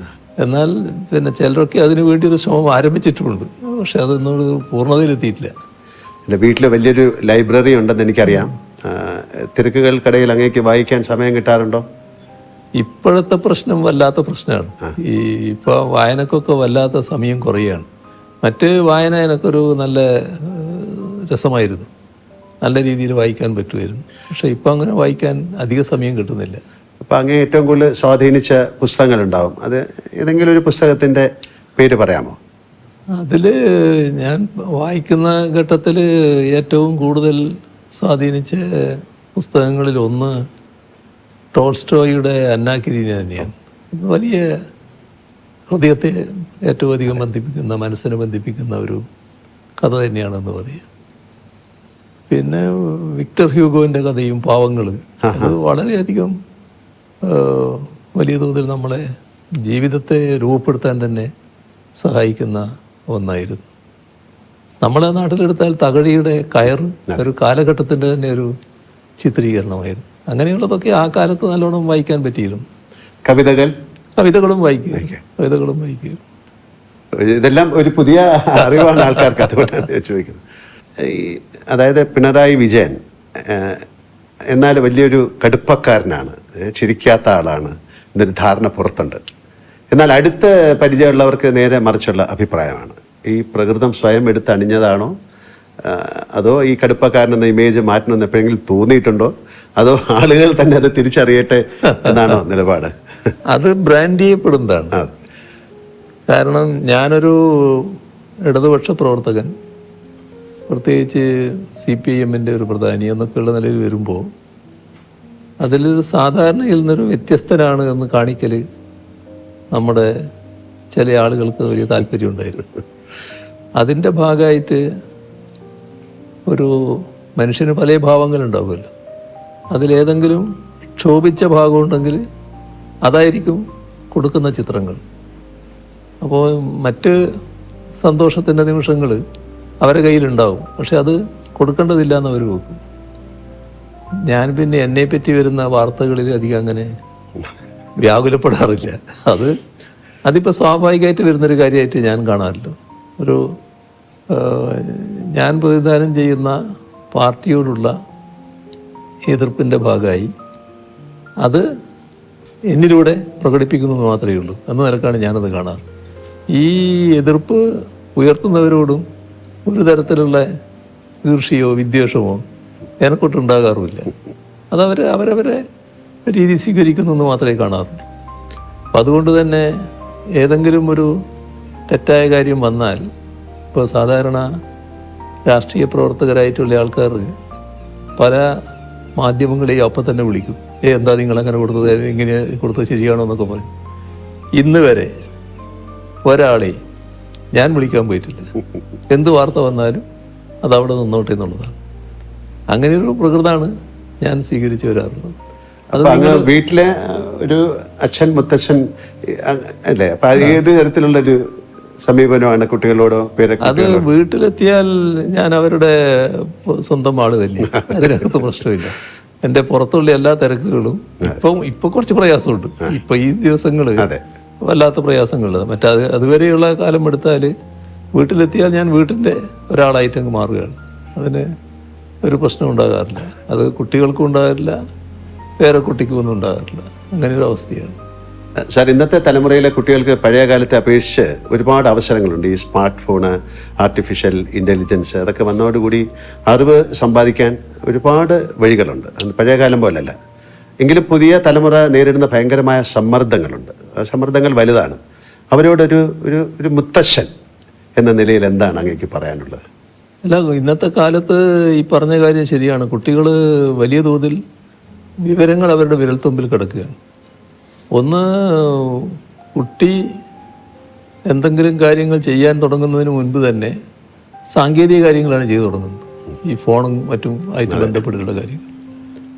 എന്നാൽ പിന്നെ ചിലരൊക്കെ അതിനു വേണ്ടി ഒരു ശ്രമം ആരംഭിച്ചിട്ടുമുണ്ട്, പക്ഷെ അതൊന്നും പൂർണ്ണതയിലെത്തിയിട്ടില്ല. എൻ്റെ വീട്ടിൽ വലിയൊരു ലൈബ്രറി ഉണ്ടെന്ന് എനിക്കറിയാം. തിരക്കുകൾക്കിടയിൽ അങ്ങേക്ക് വായിക്കാൻ സമയം കിട്ടാറുണ്ടോ? ഇപ്പോഴത്തെ പ്രശ്നം വല്ലാത്ത പ്രശ്നമാണ്. ഇപ്പോൾ വായനക്കൊക്കെ വല്ലാത്ത സമയം കുറയാണ്. മറ്റ് വായന എനിക്കൊരു നല്ല രസമായിരുന്നു, നല്ല രീതിയിൽ വായിക്കാൻ പറ്റുമായിരുന്നു. പക്ഷെ ഇപ്പം അങ്ങനെ വായിക്കാൻ അധിക സമയം കിട്ടുന്നില്ല. അപ്പോൾ അങ്ങേ ഏറ്റവും കൂടുതൽ സ്വാധീനിച്ച പുസ്തകങ്ങളുണ്ടാവും, അത് ഏതെങ്കിലും ഒരു പുസ്തകത്തിൻ്റെ പേര് പറയാമോ? അതിൽ ഞാൻ വായിക്കുന്ന ഘട്ടത്തിൽ ഏറ്റവും കൂടുതൽ സ്വാധീനിച്ച പുസ്തകങ്ങളിൽ ഒന്ന് ടോൾസ്റ്റോയുടെ അന്നാ കരീന തന്നെയാണ്. വലിയ ഹൃദയത്തെ ഏറ്റവും അധികം ബന്ധിപ്പിക്കുന്ന, മനസ്സിനെ ബന്ധിപ്പിക്കുന്ന ഒരു കഥ തന്നെയാണെന്ന് പറയാം. പിന്നെ വിക്ടർ ഹ്യൂഗോൻ്റെ കഥയും പാവങ്ങൾ, അത് വളരെയധികം വലിയ തോതിൽ നമ്മളെ ജീവിതത്തെ രൂപപ്പെടുത്താൻ തന്നെ സഹായിക്കുന്ന ഒന്നായിരുന്നു. നമ്മളെ നാട്ടിലെടുത്താൽ തകഴിയുടെ കയർ ഒരു കാലഘട്ടത്തിൻ്റെ തന്നെ ഒരു ചിത്രീകരണമായിരുന്നു. അങ്ങനെയുള്ളതൊക്കെ ആ കാലത്ത് നല്ലോണം വായിക്കാൻ പറ്റിയിരുന്നു. കവിതകളും വായിക്കും. ഇതെല്ലാം ഒരു പുതിയ അറിവാണ് ആൾക്കാർക്ക്, അതുകൊണ്ടാണ് ചോദിക്കുന്നത്. അതായത് പിണറായി വിജയൻ എന്നാൽ വലിയൊരു കടുപ്പക്കാരനാണ്, ചിരിക്കാത്ത ആളാണ് എന്നൊരു ധാരണ പുറത്തുണ്ട്. എന്നാൽ അടുത്ത പരിചയമുള്ളവർക്ക് നേരെ മറിച്ചുള്ള അഭിപ്രായമാണ്. ഈ പ്രകൃതം സ്വയം എടുത്തണിഞ്ഞതാണോ, അതോ ഈ കടുപ്പക്കാരനെന്ന ഇമേജ് മാറ്റണമെന്ന് എപ്പോഴെങ്കിലും തോന്നിയിട്ടുണ്ടോ, അതോ ആളുകൾ തന്നെ അത് തിരിച്ചറിയട്ടെ എന്നാണോ നിലപാട്? അത് ബ്രാൻഡ് ചെയ്യപ്പെടുന്നതാണ്. കാരണം ഞാനൊരു ഇടതുപക്ഷ പ്രവർത്തകൻ, പ്രത്യേകിച്ച് CPIM-ൻ്റെ ഒരു പ്രധാനി എന്നൊക്കെയുള്ള നിലയിൽ വരുമ്പോൾ അതിലൊരു സാധാരണയിൽ നിന്നൊരു വ്യത്യസ്തനാണ് എന്ന് കാണിക്കൽ നമ്മുടെ ചില ആളുകൾക്ക് വലിയ താല്പര്യമുണ്ടായിരുന്നു. അതിൻ്റെ ഭാഗമായിട്ട് ഒരു മനുഷ്യന് പല ഭാവങ്ങളുണ്ടാവുമല്ലോ, അതിലേതെങ്കിലും ക്ഷോഭിച്ച ഭാഗമുണ്ടെങ്കിൽ അതായിരിക്കും കൊടുക്കുന്ന ചിത്രങ്ങൾ. അപ്പോൾ മറ്റ് സന്തോഷത്തിൻ്റെ നിമിഷങ്ങൾ അവരുടെ കയ്യിലുണ്ടാവും, പക്ഷെ അത് കൊടുക്കേണ്ടതില്ല എന്ന് അവർ നോക്കും. ഞാൻ പിന്നെ എന്നെപ്പറ്റി വരുന്ന വാർത്തകളിൽ അധികം അങ്ങനെ വ്യാകുലപ്പെടാറില്ല. അതിപ്പോൾ സ്വാഭാവികമായിട്ട് വരുന്നൊരു കാര്യമായിട്ട് ഞാൻ കാണാമല്ലോ. ഞാൻ പ്രതിദാനം ചെയ്യുന്ന പാർട്ടിയോടുള്ള എതിർപ്പിൻ്റെ ഭാഗമായി അത് എന്നിലൂടെ പ്രകടിപ്പിക്കുന്നത് മാത്രമേ ഉള്ളൂ എന്ന നിലക്കാണ് ഞാനത് കാണാറ്. ഈ എതിർപ്പ് ഉയർത്തുന്നവരോടും ഒരു തരത്തിലുള്ള ഈർഷ്യയോ വിദ്വേഷമോ എനക്കൊട്ടുണ്ടാകാറുമില്ല. അവരവരെ രീതി സ്വീകരിക്കുന്നു മാത്രമേ കാണാറുള്ളൂ. അപ്പം അതുകൊണ്ട് തന്നെ ഏതെങ്കിലും ഒരു തെറ്റായ കാര്യം വന്നാൽ, ഇപ്പോൾ സാധാരണ രാഷ്ട്രീയ പ്രവർത്തകരായിട്ടുള്ള ആൾക്കാർ പല മാധ്യമങ്ങളെയും അപ്പം തന്നെ വിളിക്കും. എന്താ നിങ്ങളങ്ങനെ കൊടുത്തത്, ഇങ്ങനെ കൊടുത്തത് ശരിയാണോ എന്നൊക്കെ പറയും. ഇന്ന് വരെ ഒരാളെ ഞാൻ വിളിക്കാൻ പോയിട്ടില്ല. എന്ത് വാർത്ത വന്നാലും അതവിടെ നിന്നോട്ടെ എന്നുള്ളതാണ്. അങ്ങനെയൊരു പ്രകൃതമാണ് ഞാൻ സ്വീകരിച്ചു വരാറുള്ളത്. വീട്ടിലെ ഒരു അച്ഛൻ മുത്തച്ഛൻ അല്ലേ, അപ്പൊ ഏത് തരത്തിലുള്ളൊരു സമീപനമാണ് കുട്ടികളോടോ? അത് വീട്ടിലെത്തിയാൽ ഞാൻ അവരുടെ സ്വന്തം ആള് തന്നെ, അതിനകത്ത് പ്രശ്നമില്ല. എൻ്റെ പുറത്തുള്ള എല്ലാ തിരക്കുകളും ഇപ്പൊ കുറച്ച് പ്രയാസമുണ്ട്. ഇപ്പൊ ഈ ദിവസങ്ങള് വല്ലാത്ത പ്രയാസങ്ങൾ. അതുവരെയുള്ള കാലം എടുത്താൽ വീട്ടിലെത്തിയാൽ ഞാൻ വീട്ടിൻ്റെ ഒരാളായിട്ട് അങ്ങ് മാറുകയാണ്. അതിന് ഒരു പ്രശ്നം ഉണ്ടാകാറില്ല. അത് കുട്ടികൾക്കും ഉണ്ടാകാറില്ല, വേറെ കുട്ടിക്കും ഒന്നും ഉണ്ടാകാറില്ല. അങ്ങനെയൊരു അവസ്ഥയാണ്. സാർ, ഇന്നത്തെ തലമുറയിലെ കുട്ടികൾക്ക് പഴയ കാലത്തെ അപേക്ഷിച്ച് ഒരുപാട് അവസരങ്ങളുണ്ട്. ഈ സ്മാർട്ട് ഫോണ്, ആർട്ടിഫിഷ്യൽ ഇൻ്റലിജൻസ് അതൊക്കെ വന്നതോടുകൂടി അറിവ് സമ്പാദിക്കാൻ ഒരുപാട് വഴികളുണ്ട്. പഴയ കാലം പോലല്ല. എങ്കിലും പുതിയ തലമുറ നേരിടുന്ന ഭയങ്കരമായ സമ്മർദ്ദങ്ങളുണ്ട്. ആ സമ്മർദ്ദങ്ങൾ വലുതാണ്. അവരോടൊരു ഒരു ഒരു മുത്തശ്ശൻ എന്ന നിലയിൽ എന്താണ് അങ്ങേക്ക് പറയാനുള്ളത്? അല്ല, ഇന്നത്തെ കാലത്ത് ഈ പറഞ്ഞ കാര്യം ശരിയാണ്. കുട്ടികൾ വലിയ തോതിൽ വിവരങ്ങൾ അവരുടെ വിരൽത്തുമ്പിൽ കിടക്കുകയാണ്. ഒന്ന്, കുട്ടി എന്തെങ്കിലും കാര്യങ്ങൾ ചെയ്യാൻ തുടങ്ങുന്നതിന് മുൻപ് തന്നെ സാങ്കേതിക കാര്യങ്ങളാണ് ചെയ്തു തുടങ്ങുന്നത്, ഈ ഫോണും മറ്റും ആയിട്ട് ബന്ധപ്പെട്ടിട്ടുള്ള കാര്യങ്ങൾ.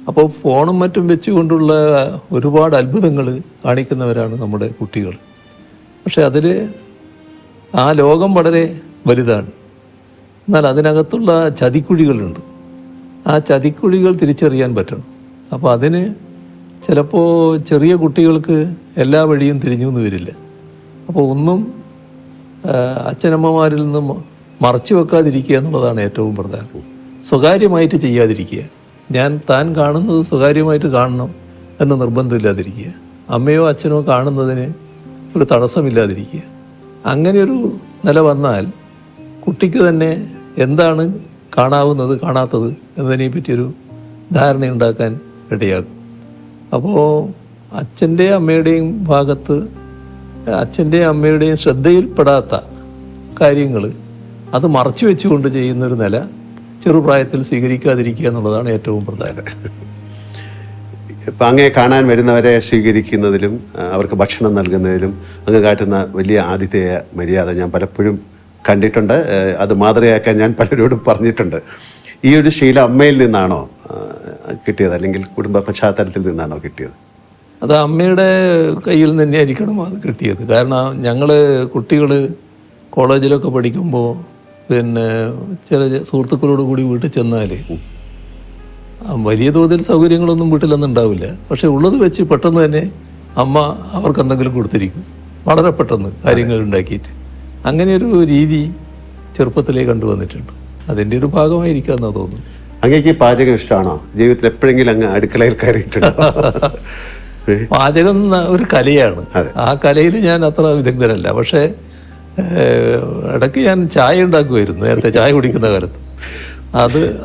അപ്പോൾ ഫോണും മറ്റും വെച്ചുകൊണ്ടുള്ള ഒരുപാട് അത്ഭുതങ്ങൾ കാണിക്കുന്നവരാണ് നമ്മുടെ കുട്ടികൾ. പക്ഷെ അതിൽ ആ ലോകം വളരെ വലുതാണ്. എന്നാൽ അതിനകത്തുള്ള ചതിക്കുഴികളുണ്ട്. ആ ചതിക്കുഴികൾ തിരിച്ചറിയാൻ പറ്റണം. അപ്പോൾ അതിന് ചിലപ്പോൾ ചെറിയ കുട്ടികൾക്ക് എല്ലാ വഴിയും തിരിഞ്ഞു എന്ന് വരില്ല. അപ്പോൾ ഒന്നും അച്ഛനമ്മമാരിൽ നിന്നും മറച്ചു വെക്കാതിരിക്കുക എന്നുള്ളതാണ് ഏറ്റവും പ്രധാനം. സ്വകാര്യമായിട്ട് ചെയ്യാതിരിക്കുക. താൻ കാണുന്നത് സ്വകാര്യമായിട്ട് കാണണം എന്ന് നിർബന്ധമില്ലാതിരിക്കുക. അമ്മയോ അച്ഛനോ കാണുന്നതിന് ഒരു തടസ്സമില്ലാതിരിക്കുക. അങ്ങനെയൊരു നില വന്നാൽ കുട്ടിക്ക് തന്നെ എന്താണ് കാണാവുന്നത് കാണാത്തത് എന്നതിനെ പറ്റിയൊരു ധാരണയുണ്ടാക്കാൻ ഇടയാകും. അപ്പോൾ അച്ഛൻ്റെയും അമ്മയുടെയും ഭാഗത്ത് അച്ഛൻ്റെയും അമ്മയുടെയും ശ്രദ്ധയിൽപ്പെടാത്ത കാര്യങ്ങൾ അത് മറച്ചു വെച്ചുകൊണ്ട് ചെയ്യുന്നൊരു നില ചെറുപ്രായത്തിൽ സ്വീകരിക്കാതിരിക്കുക എന്നുള്ളതാണ് ഏറ്റവും പ്രധാനം. ഇപ്പം അങ്ങേ കാണാൻ വരുന്നവരെ സ്വീകരിക്കുന്നതിലും അവർക്ക് ഭക്ഷണം നൽകുന്നതിലും അങ്ങ് കാട്ടുന്ന വലിയ ആതിഥേയ മര്യാദ ഞാൻ പലപ്പോഴും കണ്ടിട്ടുണ്ട്. അത് മാതൃകയാക്കാൻ ഞാൻ പലരോടും പറഞ്ഞിട്ടുണ്ട്. ഈ ഒരു ശീലം അമ്മയിൽ നിന്നാണോ കിട്ടിയത്, അല്ലെങ്കിൽ കുടുംബ പശ്ചാത്തലത്തിൽ നിന്നാണോ കിട്ടിയത്? അത് അമ്മയുടെ കയ്യിൽ നിന്ന് തന്നെയായിരിക്കണം അത് കിട്ടിയത്. കാരണം ഞങ്ങൾ കുട്ടികൾ കോളേജിലൊക്കെ പഠിക്കുമ്പോൾ പിന്നെ ചില സുഹൃത്തുക്കളോട് കൂടി വീട്ടിൽ ചെന്നാൽ വലിയ തോതിൽ സൗകര്യങ്ങളൊന്നും വീട്ടിലൊന്നും ഉണ്ടാവില്ല. പക്ഷെ ഉള്ളത് വെച്ച് പെട്ടെന്ന് തന്നെ അമ്മ അവർക്ക് എന്തെങ്കിലും കൊടുത്തിരിക്കും, വളരെ പെട്ടെന്ന് കാര്യങ്ങൾ ഉണ്ടാക്കിയിട്ട്. അങ്ങനെയൊരു രീതി ചെറുപ്പത്തിലേ കണ്ടുവന്നിട്ടുണ്ട്. അതിൻ്റെ ഒരു ഭാഗമായിരിക്കാമെന്നാണ് തോന്നുന്നു. അങ്ങേക്ക് പാചകം ഇഷ്ടമാണോ? ജീവിതത്തിൽ എപ്പോഴെങ്കിലും അങ്ങ് അടുക്കളയിൽ കയറിയിട്ടുണ്ടോ? പാചകം ഒരു കലയാണ്. ആ കലയിൽ ഞാൻ അത്ര വിദഗ്ധനല്ല. പക്ഷേ ഇടയ്ക്ക് ഞാൻ ചായ ഉണ്ടാക്കുമായിരുന്നു. നേരത്തെ ചായ കുടിക്കുന്ന കാലത്ത്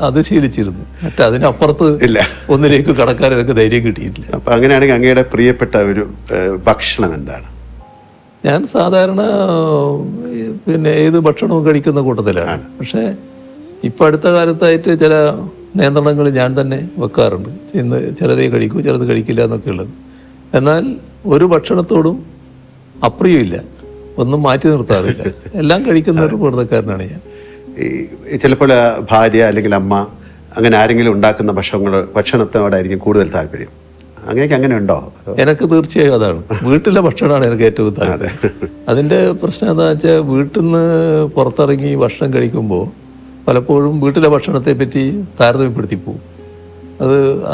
അത് ശീലിച്ചിരുന്നു. അതിനപ്പുറത്ത് ഇല്ല, ഒന്നിലേക്ക് കടക്കാൻ എനിക്ക് ധൈര്യം കിട്ടിയിട്ടില്ല. അപ്പം അങ്ങനെയാണെങ്കിൽ അങ്ങയുടെ പ്രിയപ്പെട്ട ഒരു ഭക്ഷണം എന്താണ്? ഞാൻ സാധാരണ പിന്നെ ഏത് ഭക്ഷണവും കഴിക്കുന്ന കൂട്ടത്തിലാണ്. പക്ഷേ ഇപ്പം അടുത്ത കാലത്തായിട്ട് ചില നിയന്ത്രണങ്ങൾ ഞാൻ തന്നെ വെക്കാറുണ്ട്. ഇന്ന് ചിലതേ കഴിക്കൂ, ചിലത് കഴിക്കില്ല എന്നൊക്കെ ഉള്ളത്. എന്നാൽ ഒരു ഭക്ഷണത്തോടും അപ്രിയമില്ല, ഒന്നും മാറ്റി നിർത്താറില്ല. എല്ലാം കഴിക്കുന്ന ഒരു പൂർണ്ണക്കാരനാണ് ഞാൻ. ഈ ചിലപ്പോൾ ഭാര്യ അല്ലെങ്കിൽ അമ്മ അങ്ങനെ ആരെങ്കിലും ഉണ്ടാക്കുന്ന ഭക്ഷണത്തോടായിരിക്കും കൂടുതൽ താല്പര്യം. അങ്ങനെയൊക്കെ അങ്ങനെ ഉണ്ടോ? എനിക്ക് തീർച്ചയായും അതാണ്. വീട്ടിലെ ഭക്ഷണമാണ് എനിക്ക് ഏറ്റവും താല്പര്യം. അതിൻ്റെ പ്രശ്നം എന്താണെന്ന് വെച്ചാൽ, വീട്ടിൽ നിന്ന് പുറത്തിറങ്ങി ഭക്ഷണം കഴിക്കുമ്പോൾ പലപ്പോഴും വീട്ടിലെ ഭക്ഷണത്തെ പറ്റി താരതമ്യപ്പെടുത്തി പോകും.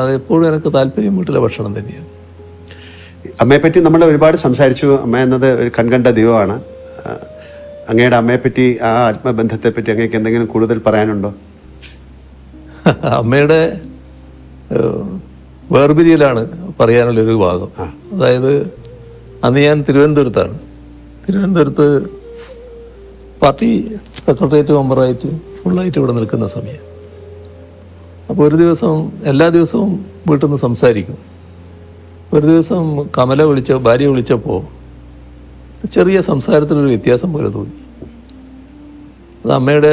അതെപ്പോഴും എനിക്ക് താല്പര്യം വീട്ടിലെ ഭക്ഷണം തന്നെയാണ്. അമ്മയെപ്പറ്റി നമ്മൾ ഒരുപാട് സംസാരിച്ചു. അമ്മ എന്നത് ഒരു കൺകണ്ട ദൈവമാണ്. അങ്ങയുടെ അമ്മയെപ്പറ്റി, ആ ആത്മബന്ധത്തെപ്പറ്റി അങ്ങേക്ക് എന്തെങ്കിലും കൂടുതൽ പറയാനുണ്ടോ? അമ്മയുടെ വേർപിരിയലാണ് പറയാനുള്ളൊരു ഭാഗം. അതായത് അന്ന് ഞാൻ തിരുവനന്തപുരത്താണ്. തിരുവനന്തപുരത്ത് പാർട്ടി സെക്രട്ടേറിയറ്റ് മെമ്പറായിട്ട് ഫുള്ളായിട്ട് ഇവിടെ നിൽക്കുന്ന സമയം. അപ്പോൾ ഒരു ദിവസം, എല്ലാ ദിവസവും വീട്ടിൽ നിന്ന് സംസാരിക്കും. ഒരു ദിവസം ഭാര്യ വിളിച്ചപ്പോൾ ചെറിയ സംസാരത്തിലൊരു വ്യത്യാസം പോലെ തോന്നി. അത് അമ്മയുടെ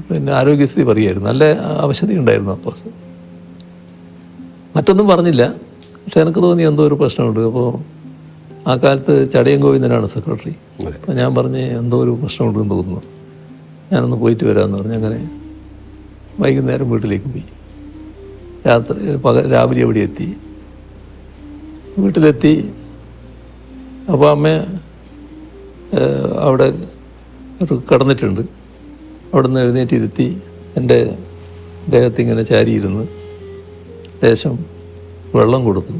പിന്നെ ആരോഗ്യസ്ഥിതി പറയുമായിരുന്നു. നല്ല അവശതയുണ്ടായിരുന്നു അപ്പോൾ. മറ്റൊന്നും പറഞ്ഞില്ല, പക്ഷെ എനിക്ക് തോന്നി എന്തോ ഒരു പ്രശ്നമുണ്ട്. അപ്പോൾ ആ കാലത്ത് ചടയം ഗോവിന്ദനാണ് സെക്രട്ടറി. അപ്പോൾ ഞാൻ പറഞ്ഞ് എന്തോ ഒരു പ്രശ്നമുണ്ടെന്ന് തോന്നുന്നു, ഞാനൊന്ന് പോയിട്ട് വരാമെന്ന് പറഞ്ഞ് അങ്ങനെ വൈകുന്നേരം വീട്ടിലേക്ക് പോയി. രാവിലെ അവിടെ എത്തി. വീട്ടിലെത്തി. അപ്പോൾ അമ്മ അവിടെ കിടന്നിട്ടുണ്ട്. അവിടെ നിന്ന് എഴുന്നേറ്റിരുത്തി എൻ്റെ ദേഹത്തിങ്ങനെ ചാരിയിരുന്ന് ലേശം വെള്ളം കൊടുത്തു.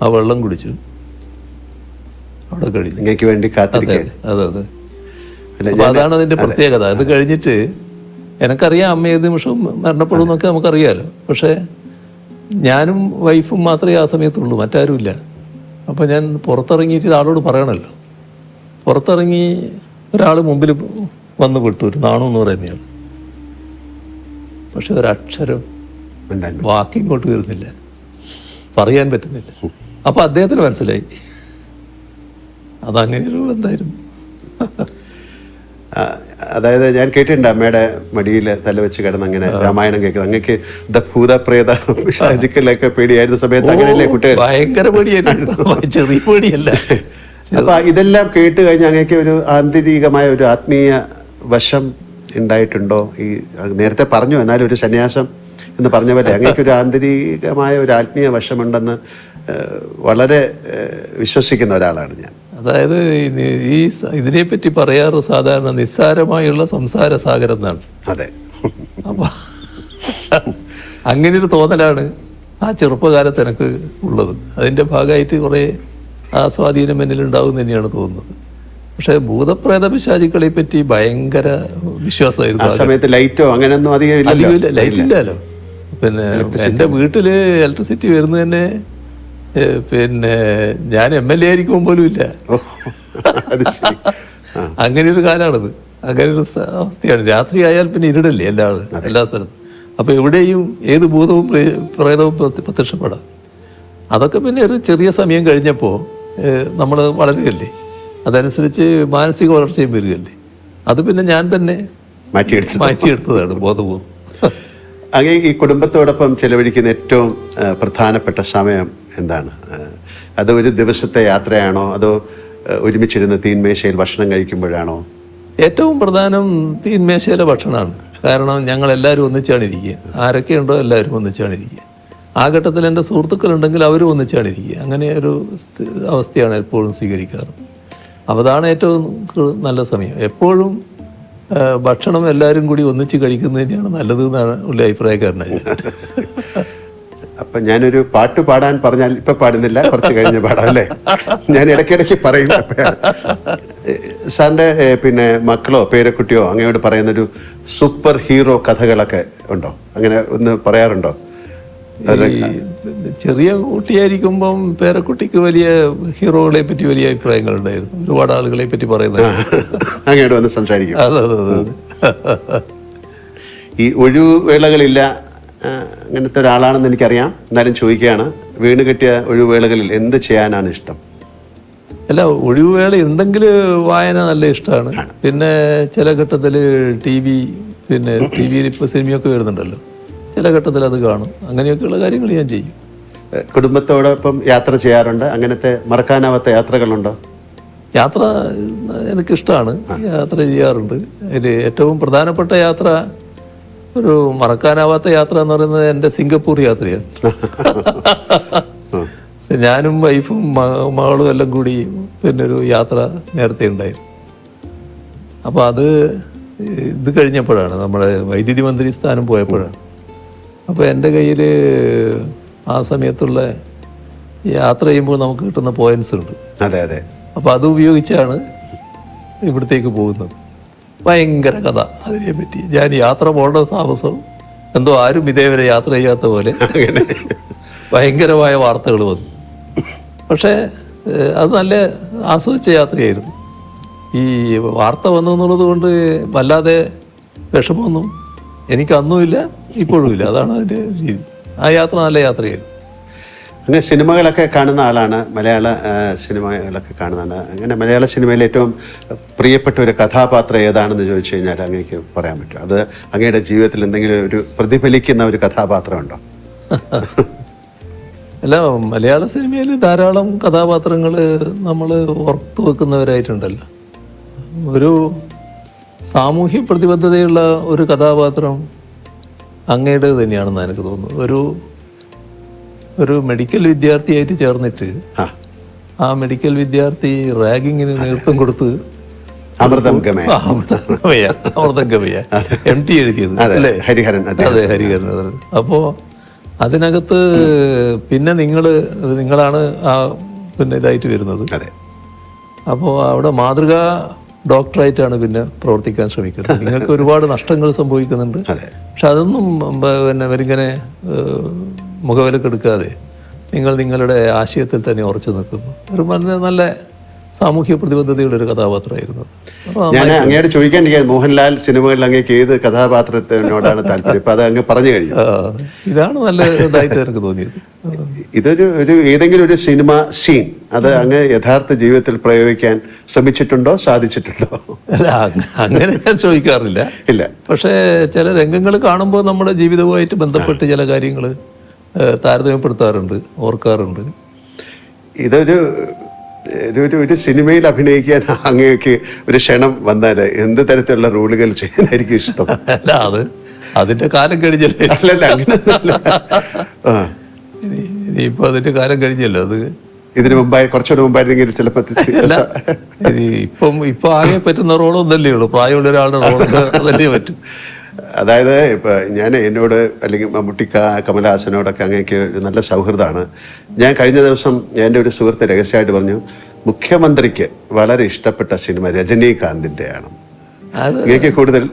ആ വെള്ളം കുടിച്ചു. അവിടെ കഴിഞ്ഞു. അതെ. അപ്പോൾ അതാണ് അതിൻ്റെ പ്രത്യേകത. അത് കഴിഞ്ഞിട്ട് എനിക്കറിയാം അമ്മ ഏത് നിമിഷവും മരണപ്പെടും എന്നൊക്കെ നമുക്കറിയാമല്ലോ. പക്ഷേ ഞാനും വൈഫും മാത്രമേ ആ സമയത്തുള്ളൂ, മറ്റാരുമില്ല. അപ്പോൾ ഞാൻ പുറത്തിറങ്ങിയിട്ട് ആളോട് പറയണമല്ലോ. പുറത്തിറങ്ങി ഒരാൾ മുമ്പിൽ വന്ന് വിട്ടു, ഒരു നാണു എന്ന് പറയുന്നയാൾ. പക്ഷെ ഒരക്ഷരം വാക്കിങ്ങോട്ട് വരുന്നില്ല, പറയാൻ പറ്റുന്നില്ല. അപ്പോൾ അദ്ദേഹത്തിന് മനസ്സിലായി അതങ്ങനെയൊരു ബന്ധമായിരുന്നു. അതായത് ഞാൻ കേട്ടിട്ടുണ്ട് അമ്മയുടെ മടിയിൽ തലവെച്ച് കിടന്ന് അങ്ങനെ രാമായണം കേൾക്കുന്നത്. അങ്ങക്ക് ഭൂത പ്രേത ശാരീരിക്കലൊക്കെ പേടിയായിരുന്ന സമയത്ത് അങ്ങനെയല്ലേ കുട്ടികൾ? ഭയങ്കര പേടിയായിരുന്നു, ചെറിയ പേടിയല്ല. അപ്പൊ ഇതെല്ലാം കേട്ട് കഴിഞ്ഞ് അങ്ങക്ക് ഒരു ആന്തരികമായ ഒരു ആത്മീയ വശം ഉണ്ടായിട്ടുണ്ടോ? ഈ നേരത്തെ പറഞ്ഞു, എന്നാലും ഒരു സന്യാസം എന്ന് പറഞ്ഞ പോലെ അങ്ങേക്കൊരു ആന്തരികമായ ഒരു ആത്മീയ വശമുണ്ടെന്ന് വളരെ വിശ്വസിക്കുന്ന ഒരാളാണ് ഞാൻ. അതായത് ഇതിനെപ്പറ്റി പറയാറ് സാധാരണ നിസ്സാരമായുള്ള സംസാര സാഗരം എന്നാണ്. അതെ. അപ്പൊ അങ്ങനെയൊരു തോന്നലാണ് ആ ചെറുപ്പകാലത്ത് എനിക്ക് ഉള്ളത്. അതിൻ്റെ ഭാഗമായിട്ട് കുറേ ആ സ്വാധീനം എന്നിലുണ്ടാവും തന്നെയാണ് തോന്നുന്നത്. പക്ഷേ ഭൂതപ്രേത പിശാചുക്കളെ പറ്റി ഭയങ്കര വിശ്വാസമായിരുന്നു. ആ സമയത്ത് ലൈറ്റോ അങ്ങനെയൊന്നും അധികം ലൈറ്റ് ഇല്ലല്ലോ. പിന്നെ എൻ്റെ വീട്ടിൽ ഇലക്ട്രിസിറ്റി വരുന്നത് തന്നെ പിന്നെ ഞാൻ MLA ആയിരിക്കുമ്പോൾ പോലും ഇല്ല. അങ്ങനെ ഒരു കാലമാണത്. അങ്ങനെ ഒരു അവസ്ഥയാണ്. രാത്രി ആയാൽ പിന്നെ ഇരുടല്ലേ എല്ലാ സ്ഥലത്തും. അപ്പോൾ എവിടെയും ഏത് ഭൂതവും പ്രേതവും പ്രത്യക്ഷപ്പെടാം. അതൊക്കെ പിന്നെ ഒരു ചെറിയ സമയം കഴിഞ്ഞപ്പോൾ നമ്മൾ വളരുകയല്ലേ, അതനുസരിച്ച് മാനസിക വളർച്ചയും വരികയല്ലേ. അത് പിന്നെ ഞാൻ തന്നെ മാറ്റിയെടുത്തതാണ് ബോധപൂർവ്വം. അങ്ങനെ ഈ കുടുംബത്തോടൊപ്പം ചെലവഴിക്കുന്ന ഏറ്റവും പ്രധാനപ്പെട്ട സമയം എന്താണ്? അത് ഒരു ദിവസത്തെ യാത്രയാണോ, അതോ ഒരുമിച്ചിരുന്ന് തീൻമേശയിൽ ഭക്ഷണം കഴിക്കുമ്പോഴാണോ? ഏറ്റവും പ്രധാനം തീൻമേശയിലെ ഭക്ഷണമാണ്. കാരണം ഞങ്ങളെല്ലാവരും ഒന്നിച്ചാണ് ഇരിക്കുക. ആരൊക്കെയുണ്ടോ എല്ലാവരും ഒന്നിച്ചാണ് ഇരിക്കുക. ആ ഘട്ടത്തിൽ എൻ്റെ സുഹൃത്തുക്കളുണ്ടെങ്കിൽ അവരും ഒന്നിച്ചാണ് ഇരിക്കുക. അങ്ങനെ ഒരു അവസ്ഥയാണ് എപ്പോഴും സ്വീകരിക്കാറ്. അപ്പോൾ അതാണ് ഏറ്റവും നല്ല സമയം. എപ്പോഴും ഭക്ഷണം എല്ലാവരും കൂടി ഒന്നിച്ച് കഴിക്കുന്നത് തന്നെയാണ് നല്ലത് എന്നാണ് ഉള്ള അഭിപ്രായക്കാരനാണ് ഞാൻ. അപ്പം ഞാനൊരു പാട്ട് പാടാൻ പറഞ്ഞാൽ ഇപ്പം പാടുന്നില്ല, കുറച്ച് കഴിഞ്ഞ് പാടാം അല്ലേ? ഞാൻ ഇടയ്ക്കിടയ്ക്ക് പറയും. സാറിൻ്റെ പിന്നെ മക്കളോ പേരക്കുട്ടിയോ അങ്ങയോട് പറയുന്നൊരു സൂപ്പർ ഹീറോ കഥകളൊക്കെ ഉണ്ടോ? അങ്ങനെ ഒന്ന് പറയാറുണ്ടോ? ചെറിയ കുട്ടിയായിരിക്കുമ്പം പേരക്കുട്ടിക്ക് വലിയ ഹീറോകളെ പറ്റി വലിയ അഭിപ്രായങ്ങളുണ്ടായിരുന്നു. ഒരുപാട് ആളുകളെ പറ്റി പറയുന്നത് അങ്ങോട്ട് വന്ന് സംസാരിക്കും. അതെ. ഈ ഒഴിവുവേളകളില്ല അങ്ങനത്തെ ഒരാളാണെന്ന് എനിക്കറിയാം. എന്നാലും ചോദിക്കുകയാണ്, വീണ് കിട്ടിയ ഒഴിവുവേളകളിൽ എന്ത് ചെയ്യാനാണ് ഇഷ്ടം? അല്ല, ഒഴിവുവേള ഉണ്ടെങ്കിൽ വായന നല്ല ഇഷ്ടമാണ്. പിന്നെ ചില ഘട്ടത്തിൽ പിന്നെ ടി വിയിൽ ഇപ്പോൾ സിനിമയൊക്കെ വരുന്നുണ്ടല്ലോ, ചില ഘട്ടത്തിൽ അത് കാണും. അങ്ങനെയൊക്കെയുള്ള കാര്യങ്ങൾ ഞാൻ ചെയ്യും. കുടുംബത്തോടൊപ്പം യാത്ര ചെയ്യാറുണ്ട്? അങ്ങനത്തെ മറക്കാനാവാത്ത യാത്രകളുണ്ടോ? യാത്ര എനിക്കിഷ്ടമാണ്, യാത്ര ചെയ്യാറുണ്ട്. അതിൽ ഏറ്റവും പ്രധാനപ്പെട്ട യാത്ര, ഒരു മറക്കാനാവാത്ത യാത്ര എന്ന് പറയുന്നത് എൻ്റെ സിംഗപ്പൂർ യാത്രയാണ്. ഞാനും വൈഫും മകളും എല്ലാം കൂടി പിന്നെ ഒരു യാത്ര നേരത്തെ ഉണ്ടായിരുന്നു. അപ്പോൾ അത് ഇത് കഴിഞ്ഞപ്പോഴാണ്, നമ്മുടെ വൈദ്യുതി മന്ത്രി സ്ഥാനം പോയപ്പോഴാണ്. അപ്പോൾ എൻ്റെ കയ്യിൽ ആ സമയത്തുള്ള യാത്ര ചെയ്യുമ്പോൾ നമുക്ക് കിട്ടുന്ന പോയിന്റ്സ് ഉണ്ട്. അതെ. അപ്പോൾ അത് ഉപയോഗിച്ചാണ് ഇവിടത്തേക്ക് പോകുന്നത്. ഭയങ്കര കഥ അതിനെപ്പറ്റി. ഞാൻ യാത്ര പോകേണ്ട താമസം എന്തോ ആരും ഇതേവരെ യാത്ര ചെയ്യാത്ത പോലെ ഭയങ്കരമായ വാർത്തകൾ വന്നു. പക്ഷേ അത് നല്ല ആസ്വദിച്ച യാത്രയായിരുന്നു. ഈ വാർത്ത വന്നു എന്നുള്ളത് കൊണ്ട് വല്ലാതെ വിഷമമൊന്നും എനിക്ക് അന്നുമില്ല, ഇപ്പോഴുമില്ല. അതാണ് അതിൻ്റെ രീതി. ആ യാത്ര നല്ല യാത്രയായിരുന്നു. അങ്ങനെ സിനിമകളൊക്കെ കാണുന്ന ആളാണ്, മലയാള സിനിമകളൊക്കെ കാണുന്നതാണ്. അങ്ങനെ മലയാള സിനിമയിൽ ഏറ്റവും പ്രിയപ്പെട്ട ഒരു കഥാപാത്രം ഏതാണെന്ന് ചോദിച്ചു കഴിഞ്ഞാൽ അങ്ങേക്ക് പറയാൻ പറ്റും? അത് അങ്ങയുടെ ജീവിതത്തിൽ എന്തെങ്കിലും ഒരു പ്രതിഫലിക്കുന്ന ഒരു കഥാപാത്രമുണ്ടോ? അല്ല, മലയാള സിനിമയിൽ ധാരാളം കഥാപാത്രങ്ങൾ നമ്മൾ ഓർത്തു വെക്കുന്നവരായിട്ടുണ്ടല്ലോ. ഒരു സാമൂഹ്യ പ്രതിബദ്ധതയുള്ള ഒരു കഥാപാത്രം അങ്ങയുടെ തന്നെയാണെന്ന് എനിക്ക് തോന്നുന്നു. ഒരു മെഡിക്കൽ വിദ്യാർത്ഥിയായിട്ട് ചേർന്നിട്ട് ആ മെഡിക്കൽ വിദ്യാർത്ഥി റാഗിങ്ങിന് നേതൃത്വം കൊടുത്ത് അമൃതം ഗമയ MT എഴുതിയത് അല്ലേ? ഹരിഹരൻ. അതെ, ഹരിഹരൻ. അപ്പോൾ അതിനകത്ത് പിന്നെ നിങ്ങളാണ് ആ പിന്നെ ഇതായിട്ട് വരുന്നത്. അപ്പോൾ അവിടെ മാതൃകാ ഡോക്ടറായിട്ടാണ് പിന്നെ പ്രവർത്തിക്കാൻ ശ്രമിക്കുന്നത്. നിങ്ങൾക്ക് ഒരുപാട് നഷ്ടങ്ങൾ സംഭവിക്കുന്നുണ്ട്. പക്ഷെ അതൊന്നും പിന്നെ അവരിങ്ങനെ മുഖവിലക്കെടുക്കാതെ നിങ്ങൾ നിങ്ങളുടെ ആശയത്തിൽ തന്നെ ഉറച്ചു നിൽക്കുന്നു. ഒരു നല്ല സാമൂഹ്യ പ്രതിബദ്ധതയുള്ളൊരു കഥാപാത്രമായിരുന്നു. ഞാൻ അങ്ങോട്ട് ചോദിക്കാൻ, മോഹൻലാൽ സിനിമകളിൽ അങ്ങേക്ക് ഏത് കഥാപാത്രത്തിനോടാണ് താല്പര്യം? ഇപ്പം അത് അങ്ങ് പറഞ്ഞു കഴിഞ്ഞു. ഇതാണ് നല്ല ഇതായിട്ട് എനിക്ക് തോന്നിയത്. ഇതൊരു ഏതെങ്കിലും ഒരു സിനിമ സീൻ അത് അങ്ങ് യഥാർത്ഥ ജീവിതത്തിൽ പ്രയോഗിക്കാൻ ശ്രമിച്ചിട്ടുണ്ടോ, സാധിച്ചിട്ടുണ്ടോ? അല്ല, അങ്ങനെ ഞാൻ ചോദിക്കാറില്ല. ഇല്ല. പക്ഷേ ചില രംഗങ്ങൾ കാണുമ്പോൾ നമ്മുടെ ജീവിതവുമായിട്ട് ബന്ധപ്പെട്ട് ചില കാര്യങ്ങൾ താരതമ്യപ്പെടുത്താറുണ്ട്, ഓർക്കാറുണ്ട്. ഇതൊരു ഒരു സിനിമയിൽ അഭിനയിക്കാൻ അങ്ങേക്ക് ഒരു ക്ഷണം വന്നാൽ എന്ത് തരത്തിലുള്ള റോളുകൾ ചെയ്യാനായിരിക്കും ഇഷ്ടം? അല്ല, അതിന്റെ കാലം കഴിഞ്ഞല്ലേ. അല്ലല്ല, അങ്ങനെയൊന്നുമല്ല. ആ, ഇനിയിപ്പോ അതിന്റെ കാലം കഴിഞ്ഞല്ലോ. അത് ഇതിനു മുമ്പായി കുറച്ചുകൂടെ മുമ്പായിരുന്നെങ്കിൽ ചിലപ്പോൾ അല്ല, ഇപ്പൊ ആകെ പറ്റുന്ന റോളൊന്നല്ലേ ഉള്ളൂ. പ്രായമുള്ള ഒരാളുടെ റോൾ അതല്ലേ പറ്റും. അതായത് ഇപ്പം ഞാൻ എന്നോട് അല്ലെങ്കിൽ മമ്മൂട്ടിക്ക, കമലഹാസനോടൊക്കെ അങ്ങേക്ക് ഒരു നല്ല സൗഹൃദമാണ്. ഞാൻ കഴിഞ്ഞ ദിവസം എൻ്റെ ഒരു സുഹൃത്ത് രഹസ്യമായിട്ട് പറഞ്ഞു, മുഖ്യമന്ത്രിക്ക് വളരെ ഇഷ്ടപ്പെട്ട സിനിമ രജനീകാന്തിൻ്റെയാണ്. അങ്ങേക്ക് കൂടുതൽ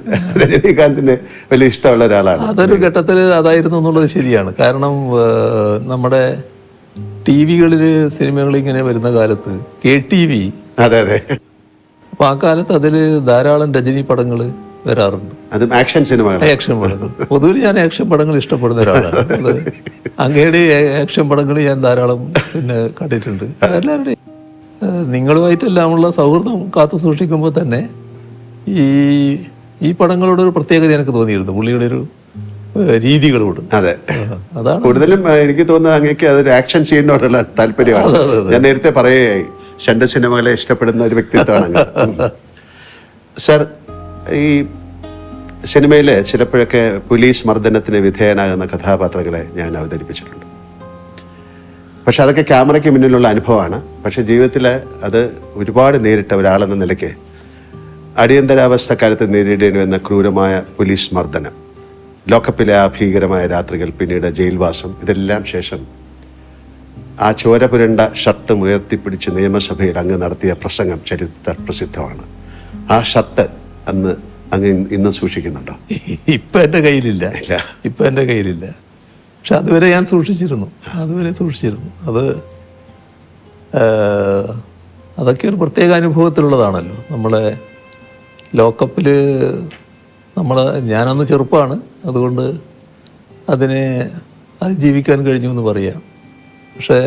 രജനീകാന്തിന് വലിയ ഇഷ്ടമുള്ള ഒരാളാണ്. അതൊരു ഘട്ടത്തിൽ അതായിരുന്നു എന്നുള്ളത് ശരിയാണ്. കാരണം നമ്മുടെ TV-കളിൽ സിനിമകൾ ഇങ്ങനെ വരുന്ന കാലത്ത് KTV, അതെ അതെ, അപ്പൊ ആ കാലത്ത് അതിൽ ധാരാളം രജനി പടങ്ങൾ വരാറുണ്ട്. അതും ആക്ഷൻ സിനിമകൾ. ആക്ഷൻ പടങ്ങൾ പൊതുവിൽ ഞാൻ ആക്ഷൻ പടങ്ങൾ ഇഷ്ടപ്പെടുന്ന ഒരാളാണ്. അത് അങ്ങയുടെ ആക്ഷൻ പടങ്ങൾ ഞാൻ ധാരാളം കണ്ടിട്ടുണ്ട്. എല്ലാവരുടെയും നിങ്ങളുമായിട്ടെല്ലാമുള്ള സൗഹൃദം കാത്തു സൂക്ഷിക്കുമ്പോൾ തന്നെ ഈ പടങ്ങളോട് ഒരു പ്രത്യേകത എനിക്ക് തോന്നിയിരുന്നു, പുള്ളിയുടെ ഒരു രീതികളോട്. അതെ, അതാണ് കൂടുതലും എനിക്ക് തോന്നുന്നത് അങ്ങേക്ക് അതൊരു ആക്ഷൻ സീനിനോടുള്ള താല്പര്യമാണ്. ഞാൻ നേരത്തെ പറയുകയായി, ഷണ്ട് സിനിമകളെ ഇഷ്ടപ്പെടുന്ന ഒരു വ്യക്തിത്വമാണ് അങ്ങ്. സർ, ഈ സിനിമയിൽ ചിലപ്പോഴൊക്കെ പോലീസ് മർദ്ദനത്തിന് വിധേയനാകുന്ന കഥാപാത്രങ്ങളെ ഞാൻ അവതരിപ്പിച്ചിട്ടുണ്ട്. പക്ഷെ അതൊക്കെ ക്യാമറയ്ക്ക് മുന്നിലുള്ള അനുഭവമാണ്. പക്ഷെ ജീവിതത്തിൽ അത് ഒരുപാട് നേരിട്ട ഒരാളെന്ന നിലയ്ക്ക് അടിയന്തരാവസ്ഥക്കാലത്ത് നേരിടേണ്ടി വന്ന ക്രൂരമായ പോലീസ് മർദ്ദനം, ലോക്കപ്പിലെ ആ ഭീകരമായ രാത്രികൾ, പിന്നീട് ജയിൽവാസം, ഇതെല്ലാം ശേഷം ആ ചോര പുരണ്ട ഷർട്ട് ഉയർത്തിപ്പിടിച്ച് നിയമസഭയിൽ അങ്ങ് നടത്തിയ പ്രസംഗം ചരിത്ര പ്രസിദ്ധമാണ്. ആ ഷർട്ട് അന്ന് അങ്ങ് ഇന്ന് സൂക്ഷിക്കുന്നുണ്ടോ? ഇപ്പം എൻ്റെ കയ്യിലില്ല. ഇപ്പം എൻ്റെ കയ്യിലില്ല. പക്ഷെ അതുവരെ ഞാൻ സൂക്ഷിച്ചിരുന്നു. അതൊക്കെ ഒരു പ്രത്യേക അനുഭവത്തിലുള്ളതാണല്ലോ. നമ്മളെ ലോക്കപ്പിൽ ഞാനന്ന് ചെറുപ്പമാണ്, അതുകൊണ്ട് അതിനെ അതിജീവിക്കാൻ കഴിഞ്ഞു എന്ന് പറയാം. പക്ഷേ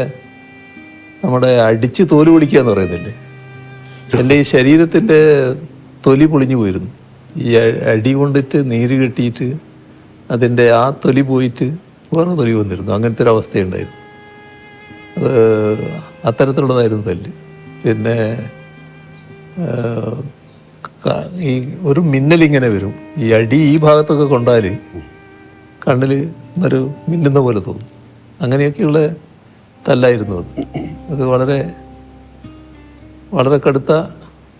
നമ്മുടെ അടിച്ച് തോല് പൊളിക്കുക എന്ന് പറയുന്നില്ലേ, എൻ്റെ ഈ ശരീരത്തിൻ്റെ തൊലി പൊളിഞ്ഞു പോയിരുന്നു. ഈ അടി കൊണ്ടിട്ട് നീര് കെട്ടിയിട്ട് അതിൻ്റെ ആ തൊലി പോയിട്ട് വേറെ തൊലി വന്നിരുന്നു. അങ്ങനത്തെ ഒരു അവസ്ഥയുണ്ടായിരുന്നു. അത് അത്തരത്തിലുള്ളതായിരുന്നു തല്ല്. പിന്നെ ഈ ഒരു മിന്നലിങ്ങനെ വരും. ഈ അടി ഈ ഭാഗത്തൊക്കെ കൊണ്ടാൽ കണ്ണിൽ ഒരു മിന്നുന്ന പോലെ തോന്നും. അങ്ങനെയൊക്കെയുള്ള തല്ലായിരുന്നു അത് വളരെ വളരെ കടുത്ത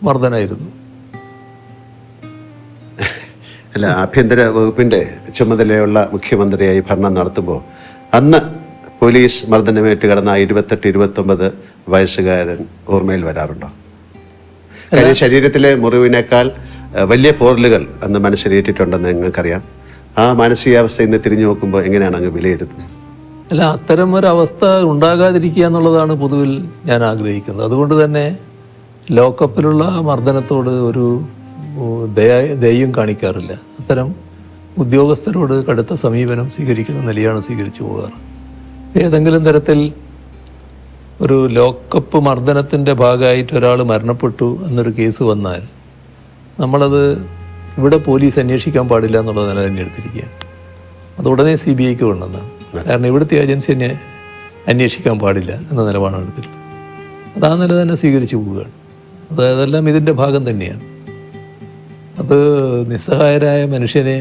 മർദ്ദനായിരുന്നു. അല്ല, ആഭ്യന്തര വകുപ്പിൻ്റെ ചുമതലയുള്ള മുഖ്യമന്ത്രിയായി ഭരണം നടത്തുമ്പോൾ അന്ന് പോലീസ് മർദ്ദനമേറ്റ് കിടന്ന 28-29 വയസ്സുകാരൻ ഓർമ്മയിൽ വരാറുണ്ടോ? കാര്യം ശരീരത്തിലെ മുറിവിനേക്കാൾ വലിയ പോറലുകൾ അന്ന് മനസ്സിലേറ്റിട്ടുണ്ടെന്ന് നിങ്ങൾക്കറിയാം. ആ മാനസികാവസ്ഥ ഇന്ന് തിരിഞ്ഞു നോക്കുമ്പോൾ എങ്ങനെയാണ് അങ്ങ് വിലയിരുത്തുന്നത്? അല്ല, അത്തരം ഒരവസ്ഥ ഉണ്ടാകാതിരിക്കുക എന്നുള്ളതാണ് പൊതുവിൽ ഞാൻ ആഗ്രഹിക്കുന്നത്. അതുകൊണ്ട് തന്നെ ലോക്കപ്പിലുള്ള മർദ്ദനത്തോട് ഒരു ദയയും കാണിക്കാറില്ല. അത്തരം ഉദ്യോഗസ്ഥരോട് കടുത്ത സമീപനം സ്വീകരിക്കുന്ന നിലയാണ് സ്വീകരിച്ചു പോകാറ്. ഏതെങ്കിലും തരത്തിൽ ഒരു ലോക്കപ്പ് മർദ്ദനത്തിൻ്റെ ഭാഗമായിട്ട് ഒരാൾ മരണപ്പെട്ടു എന്നൊരു കേസ് വന്നാൽ നമ്മളത് ഇവിടെ പോലീസ് അന്വേഷിക്കാൻ പാടില്ല എന്നുള്ള നില തന്നെ എടുത്തിരിക്കുകയാണ്. അത് ഉടനെ CBIക്ക് കൊണ്ടുവന്നാണ്. കാരണം ഇവിടുത്തെ ഏജൻസി തന്നെ അന്വേഷിക്കാൻ പാടില്ല എന്ന നിലപാടാണ് എടുത്തിട്ടുള്ളത്. അത് ആ നില തന്നെ സ്വീകരിച്ചു പോവുകയാണ്. അതെല്ലാം ഇതിൻ്റെ ഭാഗം തന്നെയാണ്. അത് നിസ്സഹായരായ മനുഷ്യനെ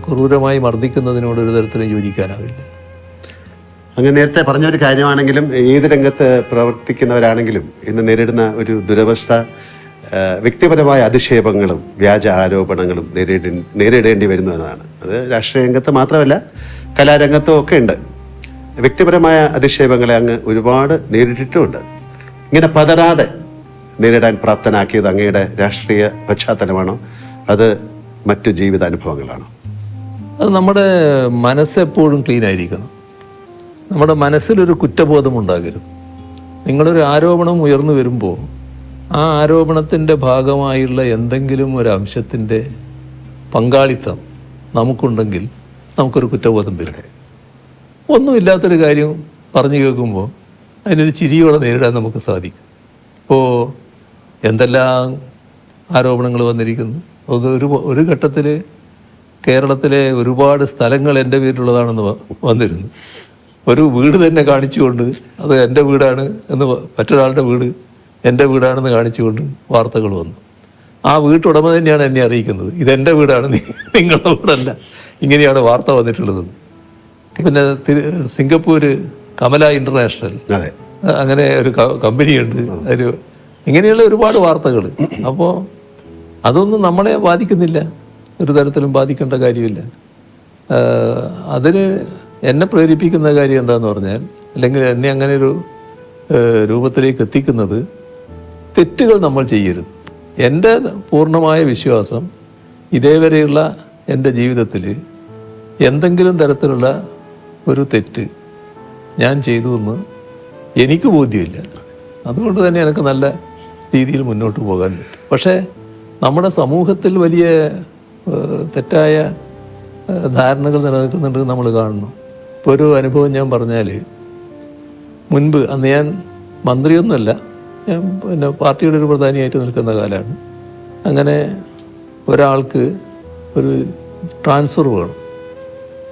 ക്രൂരമായി മർദ്ദിക്കുന്നതിനോട് ഒരു തരത്തിലും യോജിക്കാനാവില്ല. അങ്ങ് നേരത്തെ പറഞ്ഞൊരു കാര്യമാണെങ്കിലും ഏത് രംഗത്ത് പ്രവർത്തിക്കുന്നവരാണെങ്കിലും ഇന്ന് നേരിടുന്ന ഒരു ദുരവസ്ഥ വ്യക്തിപരമായ അധിക്ഷേപങ്ങളും വ്യാജ ആരോപണങ്ങളും നേരിടേണ്ടി വരുന്നു എന്നതാണ്. അത് രാഷ്ട്രീയ രംഗത്ത് മാത്രമല്ല, കലാരംഗത്തും ഒക്കെ ഉണ്ട്. വ്യക്തിപരമായ അധിക്ഷേപങ്ങളെ അങ്ങ് ഒരുപാട് നേരിട്ടിട്ടുമുണ്ട്. ഇങ്ങനെ പതരാതെ നേരിടാൻ പ്രാപ്തനാക്കിയത് അങ്ങയുടെ രാഷ്ട്രീയ പശ്ചാത്തലമാണോ, അത് മറ്റു ജീവിതാനുഭവങ്ങളാണോ? അത് നമ്മുടെ മനസ്സെപ്പോഴും ക്ലീൻ ആയിരിക്കണം. നമ്മുടെ മനസ്സിലൊരു കുറ്റബോധം ഉണ്ടാകരുത്. നിങ്ങളൊരു ആരോപണം ഉയർന്നു വരുമ്പോൾ ആ ആരോപണത്തിൻ്റെ ഭാഗമായുള്ള എന്തെങ്കിലും ഒരു അംശത്തിൻ്റെ പങ്കാളിത്തം നമുക്കുണ്ടെങ്കിൽ നമുക്കൊരു കുറ്റബോധം വരും. ഒന്നുമില്ലാത്തൊരു കാര്യം പറഞ്ഞു കേൾക്കുമ്പോൾ അതിനൊരു ചിരിയോടെ നേരിടാൻ നമുക്ക് സാധിക്കും. ഇപ്പോൾ എന്തെല്ലാം ആരോപണങ്ങൾ വന്നിരിക്കുന്നു. അത് ഒരു ഘട്ടത്തിൽ കേരളത്തിലെ ഒരുപാട് സ്ഥലങ്ങൾ എൻ്റെ പേരിലുള്ളതാണെന്ന് വന്നിരുന്നു. ഒരു വീട് തന്നെ കാണിച്ചുകൊണ്ട് അത് എൻ്റെ വീടാണ് എന്ന് മറ്റൊരാളുടെ വീട് എൻ്റെ വീടാണെന്ന് കാണിച്ചുകൊണ്ട് വാർത്തകൾ വന്നു. ആ വീട്ടുടമ തന്നെയാണ് എന്നെ അറിയിക്കുന്നത്, ഇതെൻ്റെ വീടാണ്, നിങ്ങളുടെ വീടല്ല, ഇങ്ങനെയാണ് വാർത്ത വന്നിട്ടുള്ളത്. പിന്നെ സിംഗപ്പൂര് കമല ഇൻ്റർനാഷണൽ, അങ്ങനെ ഒരു കമ്പനിയുണ്ട്, ഒരു ഇങ്ങനെയുള്ള ഒരുപാട് വാർത്തകൾ. അപ്പോൾ അതൊന്നും നമ്മളെ ബാധിക്കുന്നില്ല, ഒരു തരത്തിലും ബാധിക്കേണ്ട കാര്യമില്ല. അതിന് എന്നെ പ്രേരിപ്പിക്കുന്ന കാര്യം എന്താണെന്ന് പറഞ്ഞാൽ, അല്ലെങ്കിൽ എന്നെ അങ്ങനെ ഒരു രൂപത്തിലേക്ക് എത്തിക്കുന്നത്, തെറ്റുകൾ നമ്മൾ ചെയ്യരുത്. എൻ്റെ പൂർണ്ണമായ വിശ്വാസം ഇതേവരെയുള്ള എൻ്റെ ജീവിതത്തിൽ എന്തെങ്കിലും തരത്തിലുള്ള ഒരു തെറ്റ് ഞാൻ ചെയ്തു എന്ന് എനിക്ക് ബോധ്യമില്ല. അതുകൊണ്ട് തന്നെ എനിക്ക് നല്ല രീതിയിൽ മുന്നോട്ട് പോകാൻ പറ്റും. പക്ഷേ നമ്മുടെ സമൂഹത്തിൽ വലിയ തെറ്റായ ധാരണകൾ നിലനിൽക്കുന്നുണ്ട് നമ്മൾ കാണണം. ഇപ്പോൾ ഒരു അനുഭവം ഞാൻ പറഞ്ഞാൽ, മുൻപ് അന്ന് ഞാൻ മന്ത്രിയൊന്നുമല്ല, ഞാൻ പിന്നെ പാർട്ടിയുടെ ഒരു പ്രധാനിയായിട്ട് നിൽക്കുന്ന കാലമാണ്. അങ്ങനെ ഒരാൾക്ക് ഒരു ട്രാൻസ്ഫർ വേണം,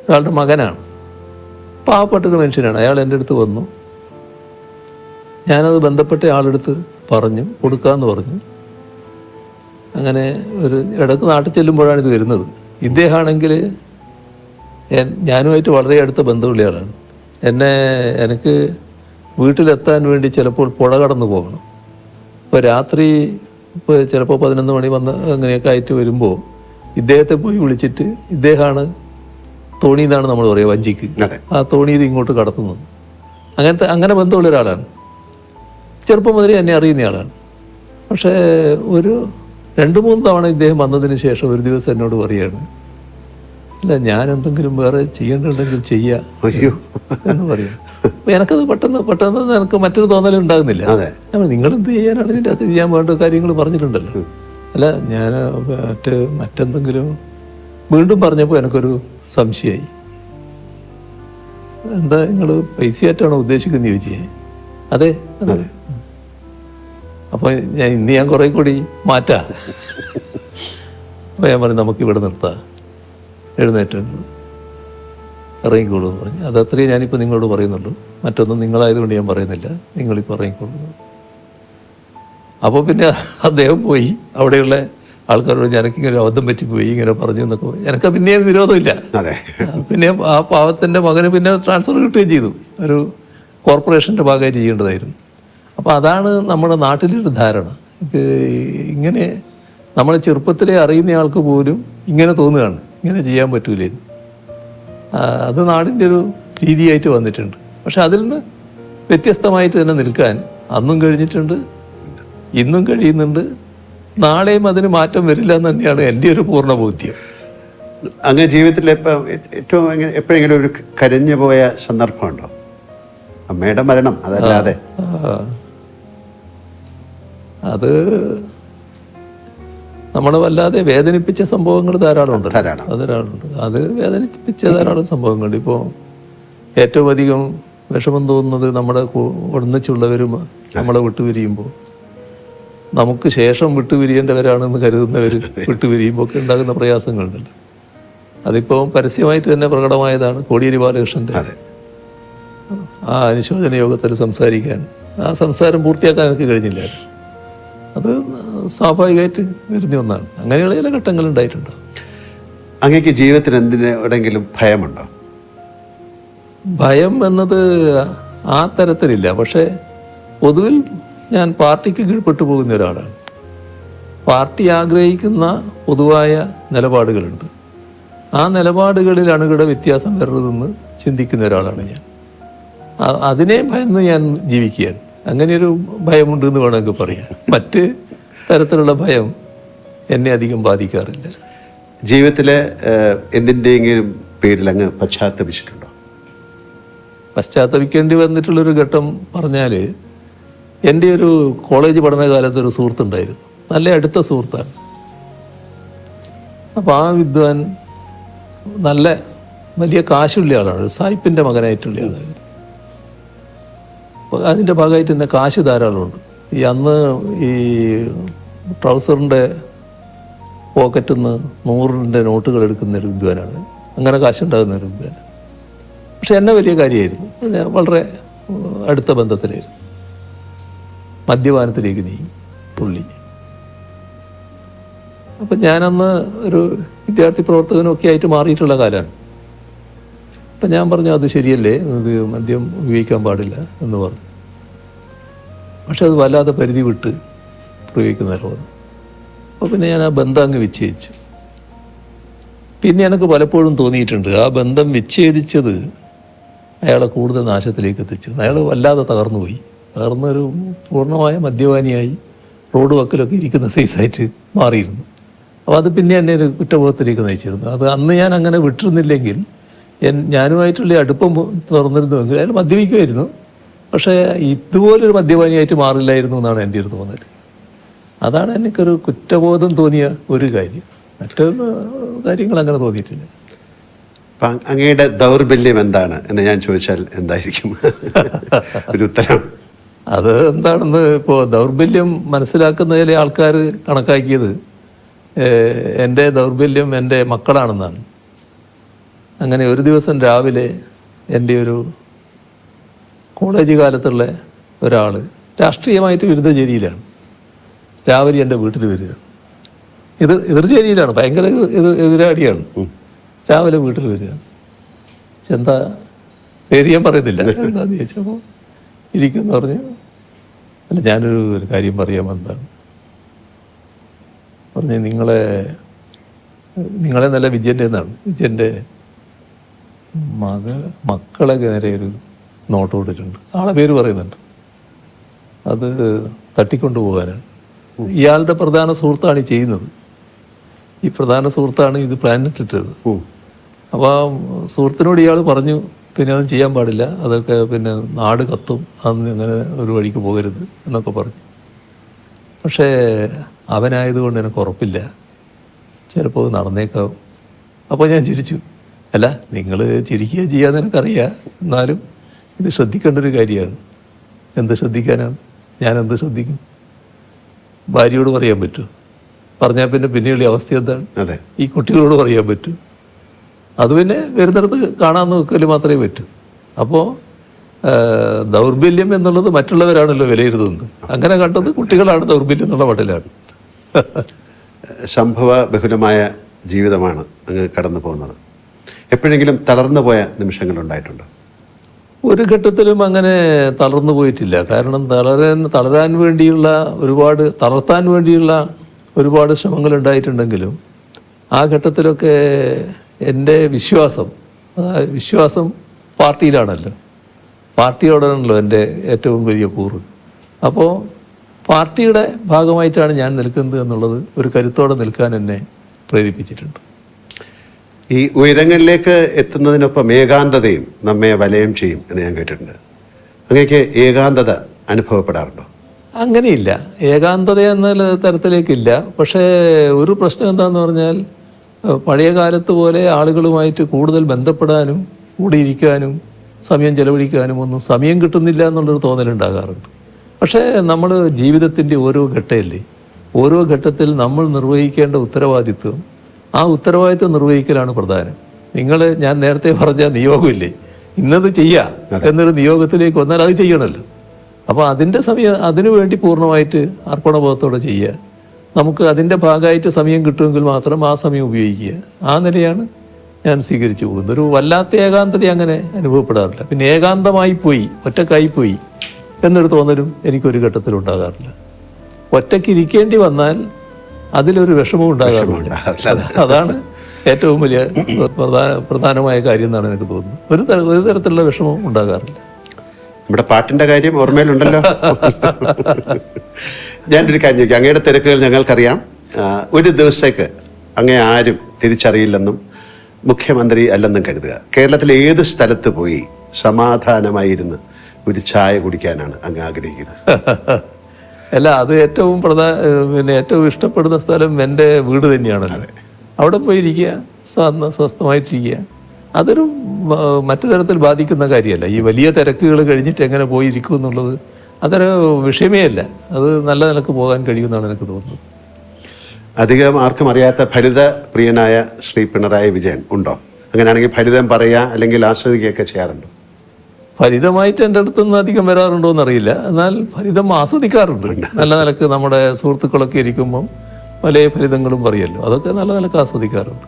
ഒരാളുടെ മകനാണ്, പാവപ്പെട്ടൊരു മനുഷ്യനാണ്. അയാൾ എൻ്റെ അടുത്ത് വന്നു, ഞാനത് ബന്ധപ്പെട്ട ആളെടുത്ത് പറഞ്ഞു കൊടുക്കാമെന്ന് പറഞ്ഞു. അങ്ങനെ ഒരു ഇടയ്ക്ക് നാട്ടിൽ ചെല്ലുമ്പോഴാണ് ഇത് വരുന്നത്. ഇദ്ദേഹമാണെങ്കിൽ ഞാനുമായിട്ട് വളരെ അടുത്ത ബന്ധമുള്ള ആളാണ്. എനിക്ക് വീട്ടിലെത്താൻ വേണ്ടി ചിലപ്പോൾ പുഴ കടന്നു പോകണം. ഇപ്പോൾ രാത്രി ഇപ്പോൾ ചിലപ്പോൾ 11 മണി വന്ന് അങ്ങനെയൊക്കെ ആയിട്ട് വരുമ്പോൾ ഇദ്ദേഹത്തെ പോയി വിളിച്ചിട്ട്, ഇദ്ദേഹമാണ് തോണി എന്നാണ് നമ്മൾ പറയുക, വഞ്ചിക്ക്, ആ തോണിയിൽ ഇങ്ങോട്ട് കടത്തുന്നത്. അങ്ങനെ ബന്ധമുള്ള ഒരാളാണ്. ചെറുപ്പം മുതലേ എന്നെ അറിയുന്ന ആളാണ്. പക്ഷേ ഒരു 2-3 തവണ ഇദ്ദേഹം വന്നതിന് ശേഷം ഒരു ദിവസം എന്നോട് പറയുകയാണ്, അല്ല ഞാൻ എന്തെങ്കിലും വേറെ ചെയ്യേണ്ടതുണ്ടെങ്കിൽ ചെയ്യാ എന്ന് പറയും. അപ്പോൾ എനിക്കത് പെട്ടെന്ന് എനിക്ക് മറ്റൊരു തോന്നലും ഉണ്ടാകുന്നില്ല. നിങ്ങളെന്ത് ചെയ്യാനാണ്, ഇതിൻ്റെ അകത്ത് ചെയ്യാൻ വേണ്ട കാര്യങ്ങൾ പറഞ്ഞിട്ടുണ്ടല്ലോ. അല്ല ഞാൻ മറ്റെന്തെങ്കിലും വീണ്ടും പറഞ്ഞപ്പോൾ എനിക്കൊരു സംശയമായി. എന്താ നിങ്ങൾ പൈസയായിട്ടാണോ ഉദ്ദേശിക്കുന്നത് ചോദിച്ചേ? അതെ. അപ്പോൾ ഇന്ന് ഞാൻ കുറേ കൂടി മാറ്റാം. അപ്പോൾ ഞാൻ പറഞ്ഞു, നമുക്കിവിടെ നിർത്താം, എഴുന്നേറ്റ് ഇറങ്ങിക്കോളൂ എന്ന് പറഞ്ഞു. അതത്രയും ഞാനിപ്പോൾ നിങ്ങളോട് പറയുന്നുള്ളൂ, മറ്റൊന്നും നിങ്ങളായതുകൊണ്ട് ഞാൻ പറയുന്നില്ല, നിങ്ങളിപ്പോൾ ഇറങ്ങിക്കോളൂ. അപ്പോൾ പിന്നെ അദ്ദേഹം പോയി അവിടെയുള്ള ആൾക്കാരോട് എനിക്കിങ്ങനെ അബദ്ധം പറ്റിപ്പോയി, ഇങ്ങനെ പറഞ്ഞു എന്നൊക്കെ. എനിക്ക് പിന്നെയും വിരോധമില്ല. പിന്നെ ആ പാവത്തിൻ്റെ മകന് പിന്നെ ട്രാൻസ്ഫർ കിട്ടുകയും ചെയ്തു, ഒരു കോർപ്പറേഷൻ്റെ ഭാഗമായിട്ട് ചെയ്യേണ്ടതായിരുന്നു. അപ്പോൾ അതാണ് നമ്മുടെ നാട്ടിലൊരു ധാരണ. ഇത് ഇങ്ങനെ നമ്മളെ ചെറുപ്പത്തിലെ അറിയുന്ന ആൾക്ക് പോലും ഇങ്ങനെ തോന്നുകയാണ്, ഇങ്ങനെ ചെയ്യാൻ പറ്റൂലേ. അത് നാടിൻ്റെ ഒരു രീതിയായിട്ട് വന്നിട്ടുണ്ട്. പക്ഷെ അതിൽ നിന്ന് വ്യത്യസ്തമായിട്ട് തന്നെ നിൽക്കാൻ അന്നും കഴിഞ്ഞിട്ടുണ്ട്, ഇന്നും കഴിയുന്നുണ്ട്, നാളെയും അതിന് മാറ്റം വരില്ല എന്ന് തന്നെയാണ് എൻ്റെ ഒരു പൂർണ്ണ ബോധ്യം. അങ്ങ് ജീവിതത്തിൽ ഏറ്റവും എപ്പോഴെങ്കിലും ഒരു കരഞ്ഞു പോയ സന്ദർഭമുണ്ടോ? അമ്മയുടെ മരണം അതല്ലാതെ? അത് നമ്മളെ വല്ലാതെ വേദനിപ്പിച്ച സംഭവങ്ങൾ ധാരാളമുണ്ട്. അത് വേദനിപ്പിച്ച ധാരാളം സംഭവങ്ങളുണ്ട്. ഇപ്പോൾ ഏറ്റവും അധികം വിഷമം തോന്നുന്നത് നമ്മുടെ ഒന്നിച്ചുള്ളവരും നമ്മളെ വിട്ടുപിരിയുമ്പോൾ, നമുക്ക് ശേഷം വിട്ടുപിരിയേണ്ടവരാണെന്ന് കരുതുന്നവർ വിട്ടുപിരിയുമ്പോൾ ഒക്കെ ഉണ്ടാകുന്ന പ്രയാസങ്ങളുണ്ടല്ലോ. അതിപ്പോൾ പരസ്യമായിട്ട് തന്നെ പ്രകടമായതാണ്. കോടിയേരി ബാലകൃഷ്ണൻ്റെ ആ അനുശോചന യോഗത്തിൽ സംസാരിക്കാൻ, ആ സംസാരം പൂർത്തിയാക്കാൻ എനിക്ക് കഴിഞ്ഞില്ല. അത് സ്വാഭാവികമായിട്ട് വരുന്ന ഒന്നാണ്. അങ്ങനെയുള്ള ചില ഘട്ടങ്ങൾ ഉണ്ടായിട്ടുണ്ടോ? അങ്ങേക്ക് ജീവിതത്തിൽ എന്തിനെങ്കിലും ഭയമുണ്ടോ? ഭയം എന്നത് ആ തരത്തിലില്ല. പക്ഷേ പൊതുവിൽ ഞാൻ പാർട്ടിക്ക് കീഴ്പ്പെട്ടു പോകുന്ന ഒരാളാണ്. പാർട്ടി ആഗ്രഹിക്കുന്ന പൊതുവായ നിലപാടുകളുണ്ട്. ആ നിലപാടുകളിൽ അണുകിട വ്യത്യാസം വരരുതെന്ന് ചിന്തിക്കുന്ന ഒരാളാണ് ഞാൻ. അതിനെ ഭയന്ന് ഞാൻ ജീവിക്കുകയാണ്. അങ്ങനെയൊരു ഭയമുണ്ട് എന്ന് വേണമെങ്കിൽ പറയാം. മറ്റ് തരത്തിലുള്ള ഭയം എന്നെ അധികം ബാധിക്കാറില്ല. ജീവിതത്തിലെ എന്തിൻ്റെയെങ്കിലും പേരിൽ അങ്ങ് പശ്ചാത്തപിച്ചിട്ടുണ്ടോ? പശ്ചാത്തപിക്കേണ്ടി വന്നിട്ടുള്ളൊരു ഘട്ടം പറഞ്ഞാൽ, എൻ്റെ ഒരു കോളേജ് പഠനകാലത്ത് ഒരു സുഹൃത്തുണ്ടായിരുന്നു, നല്ല അടുത്ത സുഹൃത്താണ്. അപ്പോൾ ആ വിദ്വാൻ നല്ല വലിയ കാശുള്ള ആളാണ്, സായിപ്പിൻ്റെ മകനായിട്ടുള്ള ആളായിരുന്നു. അപ്പോൾ അതിൻ്റെ ഭാഗമായിട്ട് തന്നെ കാശ് ധാരാളമുണ്ട്. അന്ന് ഈ ട്രൗസറിൻ്റെ പോക്കറ്റിൽ നിന്ന് 100 നോട്ടുകൾ എടുക്കുന്ന ഒരു വിദ്വാനാണ്. അങ്ങനെ കാശുണ്ടാകുന്ന ഒരു വിദ്വാൻ. പക്ഷെ എന്നെ വലിയ കാര്യമായിരുന്നു. ഞാൻ വളരെ അടുത്ത ബന്ധത്തിലായിരുന്നു. മദ്യപാനത്തിലേക്ക് നീങ്ങി പുള്ളി. അപ്പം ഞാനന്ന് ഒരു വിദ്യാർത്ഥി പ്രവർത്തകനൊക്കെ ആയിട്ട് മാറിയിട്ടുള്ള കാലമാണ്. അപ്പം ഞാൻ പറഞ്ഞു അത് ശരിയല്ലേ, ഇത് മദ്യം ഉപയോഗിക്കാൻ പാടില്ല എന്ന് പറഞ്ഞു. പക്ഷെ അത് വല്ലാതെ പരിധി വിട്ട് പ്രയോഗിക്കുന്നവരെ വന്നു. അപ്പോൾ പിന്നെ ഞാൻ ആ ബന്ധം അങ്ങ് വിച്ഛേദിച്ചു. പിന്നെ എനിക്ക് പലപ്പോഴും തോന്നിയിട്ടുണ്ട് ആ ബന്ധം വിച്ഛേദിച്ചത് അയാളെ കൂടുതൽ നാശത്തിലേക്ക് എത്തിച്ചു. അയാൾ വല്ലാതെ തകർന്നൊരു പൂർണ്ണമായ മദ്യപാനിയായി റോഡ് വക്കിലൊക്കെ ഇരിക്കുന്ന സൈസായിട്ട് മാറിയിരുന്നു. അപ്പോൾ അത് പിന്നെ എന്നെ ഒരു കുറ്റബോധത്തിലേക്ക് നയിച്ചിരുന്നു. അത് അന്ന് ഞാൻ അങ്ങനെ വിട്ടിരുന്നില്ലെങ്കിൽ ഞാനുമായിട്ടുള്ള അടുപ്പം തുറന്നിരുന്നുവെങ്കിൽ അയാൾ മദ്യപിക്കുമായിരുന്നു. പക്ഷേ ഇതുപോലൊരു മദ്യപാനിയായിട്ട് മാറില്ലായിരുന്നു എന്നാണ് എൻ്റെ ഒരു തോന്നൽ. അതാണ് എനിക്കൊരു കുറ്റബോധം തോന്നിയ ഒരു കാര്യം. മറ്റൊന്ന് കാര്യങ്ങൾ അങ്ങനെ തോന്നിയിട്ടില്ല. അപ്പം അങ്ങയുടെ ദൗർബല്യം എന്താണ് എന്ന് ഞാൻ ചോദിച്ചാൽ എന്തായിരിക്കും ഒരു ഉത്തരം? അത് എന്താണെന്ന് ഇപ്പോൾ ദൗർബല്യം മനസ്സിലാക്കുന്നതിലെ ആൾക്കാർ കണക്കാക്കിയത് എൻ്റെ ദൗർബല്യം എൻ്റെ മക്കളാണെന്നാണ്. അങ്ങനെ ഒരു ദിവസം രാവിലെ എൻ്റെ ഒരു കോളേജ് കാലത്തുള്ള ഒരാൾ രാഷ്ട്രീയമായിട്ട് വിരുദ്ധ ചേരിയിലാണ്. രാവിലെ എൻ്റെ വീട്ടിൽ വരിക. എതിർചേരിയിലാണ്, ഭയങ്കര എതിരാടിയാണ്. രാവിലെ വീട്ടിൽ വരിക. എന്താ പേര് ഞാൻ പറയുന്നില്ല, എന്താന്ന് ചോദിച്ചപ്പോൾ ഇരിക്കുമെന്ന് പറഞ്ഞു. അല്ല, ഞാനൊരു കാര്യം പറയാൻ വന്നതാണ്. പറഞ്ഞ് നിങ്ങളെ നല്ല വിജയൻ്റെ എന്നാണ്. വിജയൻ്റെ മക്കളെ നേരെ ഒരു നോട്ട് ഇട്ടിട്ടുണ്ട്. ആളെ പേര് പറയുന്നുണ്ട്. അത് തട്ടിക്കൊണ്ടു പോകാനാണ്. ഇയാളുടെ പ്രധാന സുഹൃത്താണ് ഈ ചെയ്യുന്നത്. ഈ പ്രധാന സുഹൃത്താണ് ഇത് പ്ലാൻ ഇട്ടിട്ടത്. അപ്പോൾ ആ സുഹൃത്തിനോട് ഇയാൾ പറഞ്ഞു, പിന്നെ അതൊന്നും ചെയ്യാൻ പാടില്ല, അതൊക്കെ പിന്നെ നാട് കത്തും, അന്ന് അങ്ങനെ ഒരു വഴിക്ക് പോകരുത് എന്നൊക്കെ പറഞ്ഞു. പക്ഷേ അവനായതുകൊണ്ട് എനിക്ക് ഉറപ്പില്ല, ചിലപ്പോൾ നടന്നേക്കാം. അപ്പോൾ ഞാൻ ചിരിച്ചു. അല്ല, നിങ്ങൾ ചിരിക്കുക ചെയ്യാന്ന് എനിക്കറിയാം, എന്നാലും ഇത് ശ്രദ്ധിക്കേണ്ട ഒരു കാര്യമാണ്. എന്ത് ശ്രദ്ധിക്കാനാണ്? ഞാൻ എന്ത് ശ്രദ്ധിക്കും? ഭാര്യയോട് പറയാൻ പറ്റുമോ? പറഞ്ഞാൽ പിന്നെ പിന്നെയുള്ള അവസ്ഥ എന്താണ്? ഈ കുട്ടികളോട് പറയാൻ പറ്റും? അത് പിന്നെ വരുന്നിടത്ത് കാണാൻ നോക്കൽ മാത്രമേ പറ്റൂ. അപ്പോൾ ദൗർബല്യം എന്നുള്ളത് മറ്റുള്ളവരാണല്ലോ വിലയിരുത്തുന്നത്. അങ്ങനെ കണ്ടത് കുട്ടികളാണ് ദൗർബല്യം എന്നുള്ള മട്ടിലാണ്. സംഭവ ബഹുലമായ ജീവിതമാണ് അങ്ങ് കടന്നു പോകുന്നത്. എപ്പോഴെങ്കിലും തളർന്നു പോയ നിമിഷങ്ങളുണ്ടായിട്ടുണ്ടോ? ഒരു ഘട്ടത്തിലും അങ്ങനെ തളർന്നു പോയിട്ടില്ല. കാരണം തളർത്താൻ വേണ്ടിയുള്ള ഒരുപാട് ശ്രമങ്ങൾ ഉണ്ടായിട്ടുണ്ടെങ്കിലും ആ ഘട്ടത്തിലൊക്കെ എൻ്റെ വിശ്വാസം പാർട്ടിയിലാണല്ലോ, പാർട്ടിയോടാണല്ലോ എൻ്റെ ഏറ്റവും വലിയ കൂറ്. അപ്പോൾ പാർട്ടിയുടെ ഭാഗമായിട്ടാണ് ഞാൻ നിൽക്കുന്നത് എന്നുള്ളത് ഒരു കരുത്തോടെ നിൽക്കാൻ എന്നെ പ്രേരിപ്പിച്ചിട്ടുണ്ട്. ഈ ഉയരങ്ങളിലേക്ക് എത്തുന്നതിനൊപ്പം ഏകാന്തതയും നമ്മെ വലയം ചെയ്യും എന്ന് ഞാൻ കേട്ടിട്ടുണ്ട്. അങ്ങനെയൊക്കെ ഏകാന്തത അനുഭവപ്പെടാറുണ്ടോ? അങ്ങനെയില്ല, ഏകാന്തത എന്ന തരത്തിലേക്കില്ല. പക്ഷേ ഒരു പ്രശ്നം എന്താണെന്ന് പറഞ്ഞാൽ, പഴയ കാലത്ത് പോലെ ആളുകളുമായിട്ട് കൂടുതൽ ബന്ധപ്പെടാനും കൂടിയിരിക്കാനും സമയം ചെലവഴിക്കാനും ഒന്നും സമയം കിട്ടുന്നില്ല എന്നുള്ളൊരു തോന്നലുണ്ടാകാറുണ്ട്. പക്ഷേ നമ്മൾ ജീവിതത്തിൻ്റെ ഓരോ ഘട്ടമല്ലേ, ഓരോ ഘട്ടത്തിൽ നമ്മൾ നിർവഹിക്കേണ്ട ഉത്തരവാദിത്വം, ആ ഉത്തരവാദിത്വം നിർവഹിക്കലാണ് പ്രധാനം. ഞാൻ നേരത്തെ പറഞ്ഞ നിയോഗമില്ലേ, ഇന്നത് ചെയ്യുക എന്നൊരു നിയോഗത്തിലേക്ക് വന്നാൽ അത് ചെയ്യണമല്ലോ. അപ്പോൾ അതിനു വേണ്ടി പൂർണ്ണമായിട്ട് അർപ്പണബോധത്തോടെ ചെയ്യുക. നമുക്ക് അതിൻ്റെ ഭാഗമായിട്ട് സമയം കിട്ടുമെങ്കിൽ മാത്രം ആ സമയം ഉപയോഗിക്കുക. ആ നിലയാണ് ഞാൻ സ്വീകരിച്ചു പോകുന്നത്. ഒരു വല്ലാത്ത ഏകാന്തത അങ്ങനെ അനുഭവപ്പെടാറില്ല. പിന്നെ ഒറ്റക്കായിപ്പോയി എന്നൊരു തോന്നലും എനിക്കൊരു ഘട്ടത്തിലും ഉണ്ടാകാറില്ല. ഒറ്റയ്ക്ക് ഇരിക്കേണ്ടി വന്നാൽ അതിലൊരു വിഷമവും ഉണ്ടാകാറില്ല. അതാണ് ഏറ്റവും വലിയ പ്രധാനമായ കാര്യം എന്നാണ് എനിക്ക് തോന്നുന്നത്. ഒരു തരത്തിലുള്ള വിഷമവും ഉണ്ടാകാറില്ല. നമ്മുടെ പാട്ടിന്റെ കാര്യം ഓർമ്മയിലുണ്ടല്ലോ. ഞാനൊരു കാര്യം ചോദിക്കാം. അങ്ങയുടെ തിരക്കുകൾ ഞങ്ങൾക്കറിയാം. ഒരു ദിവസത്തേക്ക് അങ്ങേ ആരും തിരിച്ചറിയില്ലെന്നും മുഖ്യമന്ത്രി അല്ലെന്നും കരുതുക. കേരളത്തിലെ ഏത് സ്ഥലത്ത് പോയി സമാധാനമായിരുന്ന് ഒരു ചായ കുടിക്കാനാണ് അങ്ങ് ആഗ്രഹിക്കുന്നത്? അല്ല, അത് ഏറ്റവും ഇഷ്ടപ്പെടുന്ന സ്ഥലം എൻ്റെ വീട് തന്നെയാണല്ലോ. അവിടെ പോയിരിക്കുക, സ്വസ്ഥമായിട്ടിരിക്കുക. അതൊരു മറ്റു തരത്തിൽ ബാധിക്കുന്ന കാര്യമല്ല. ഈ വലിയ തിരക്കുകൾ കഴിഞ്ഞിട്ട് എങ്ങനെ പോയിരിക്കും എന്നുള്ളത് അതൊരു വിഷയമേ അല്ല. അത് നല്ല നിലക്ക് പോകാൻ കഴിയുമെന്നാണ് എനിക്ക് തോന്നുന്നത്. അധികം ആർക്കും അറിയാത്ത ഭരിത പ്രിയനായ ശ്രീ പിണറായി വിജയൻ ഉണ്ടോ അങ്ങനെയാണെങ്കിൽ ഫലിതം പറയുക അല്ലെങ്കിൽ ആസ്വദിക്കുകയൊക്കെ ചെയ്യാറുണ്ടോ? ഫലിതമായിട്ട് എൻ്റെ അടുത്തൊന്നും അധികം വരാറുണ്ടോ എന്നറിയില്ല. എന്നാൽ ഫലിതം ആസ്വദിക്കാറുണ്ട്. നല്ല നിലക്ക് നമ്മുടെ സുഹൃത്തുക്കളൊക്കെ ഇരിക്കുമ്പം പല ഫലിതങ്ങളും പറയുമല്ലോ, അതൊക്കെ നല്ല നിലക്ക് ആസ്വദിക്കാറുണ്ട്.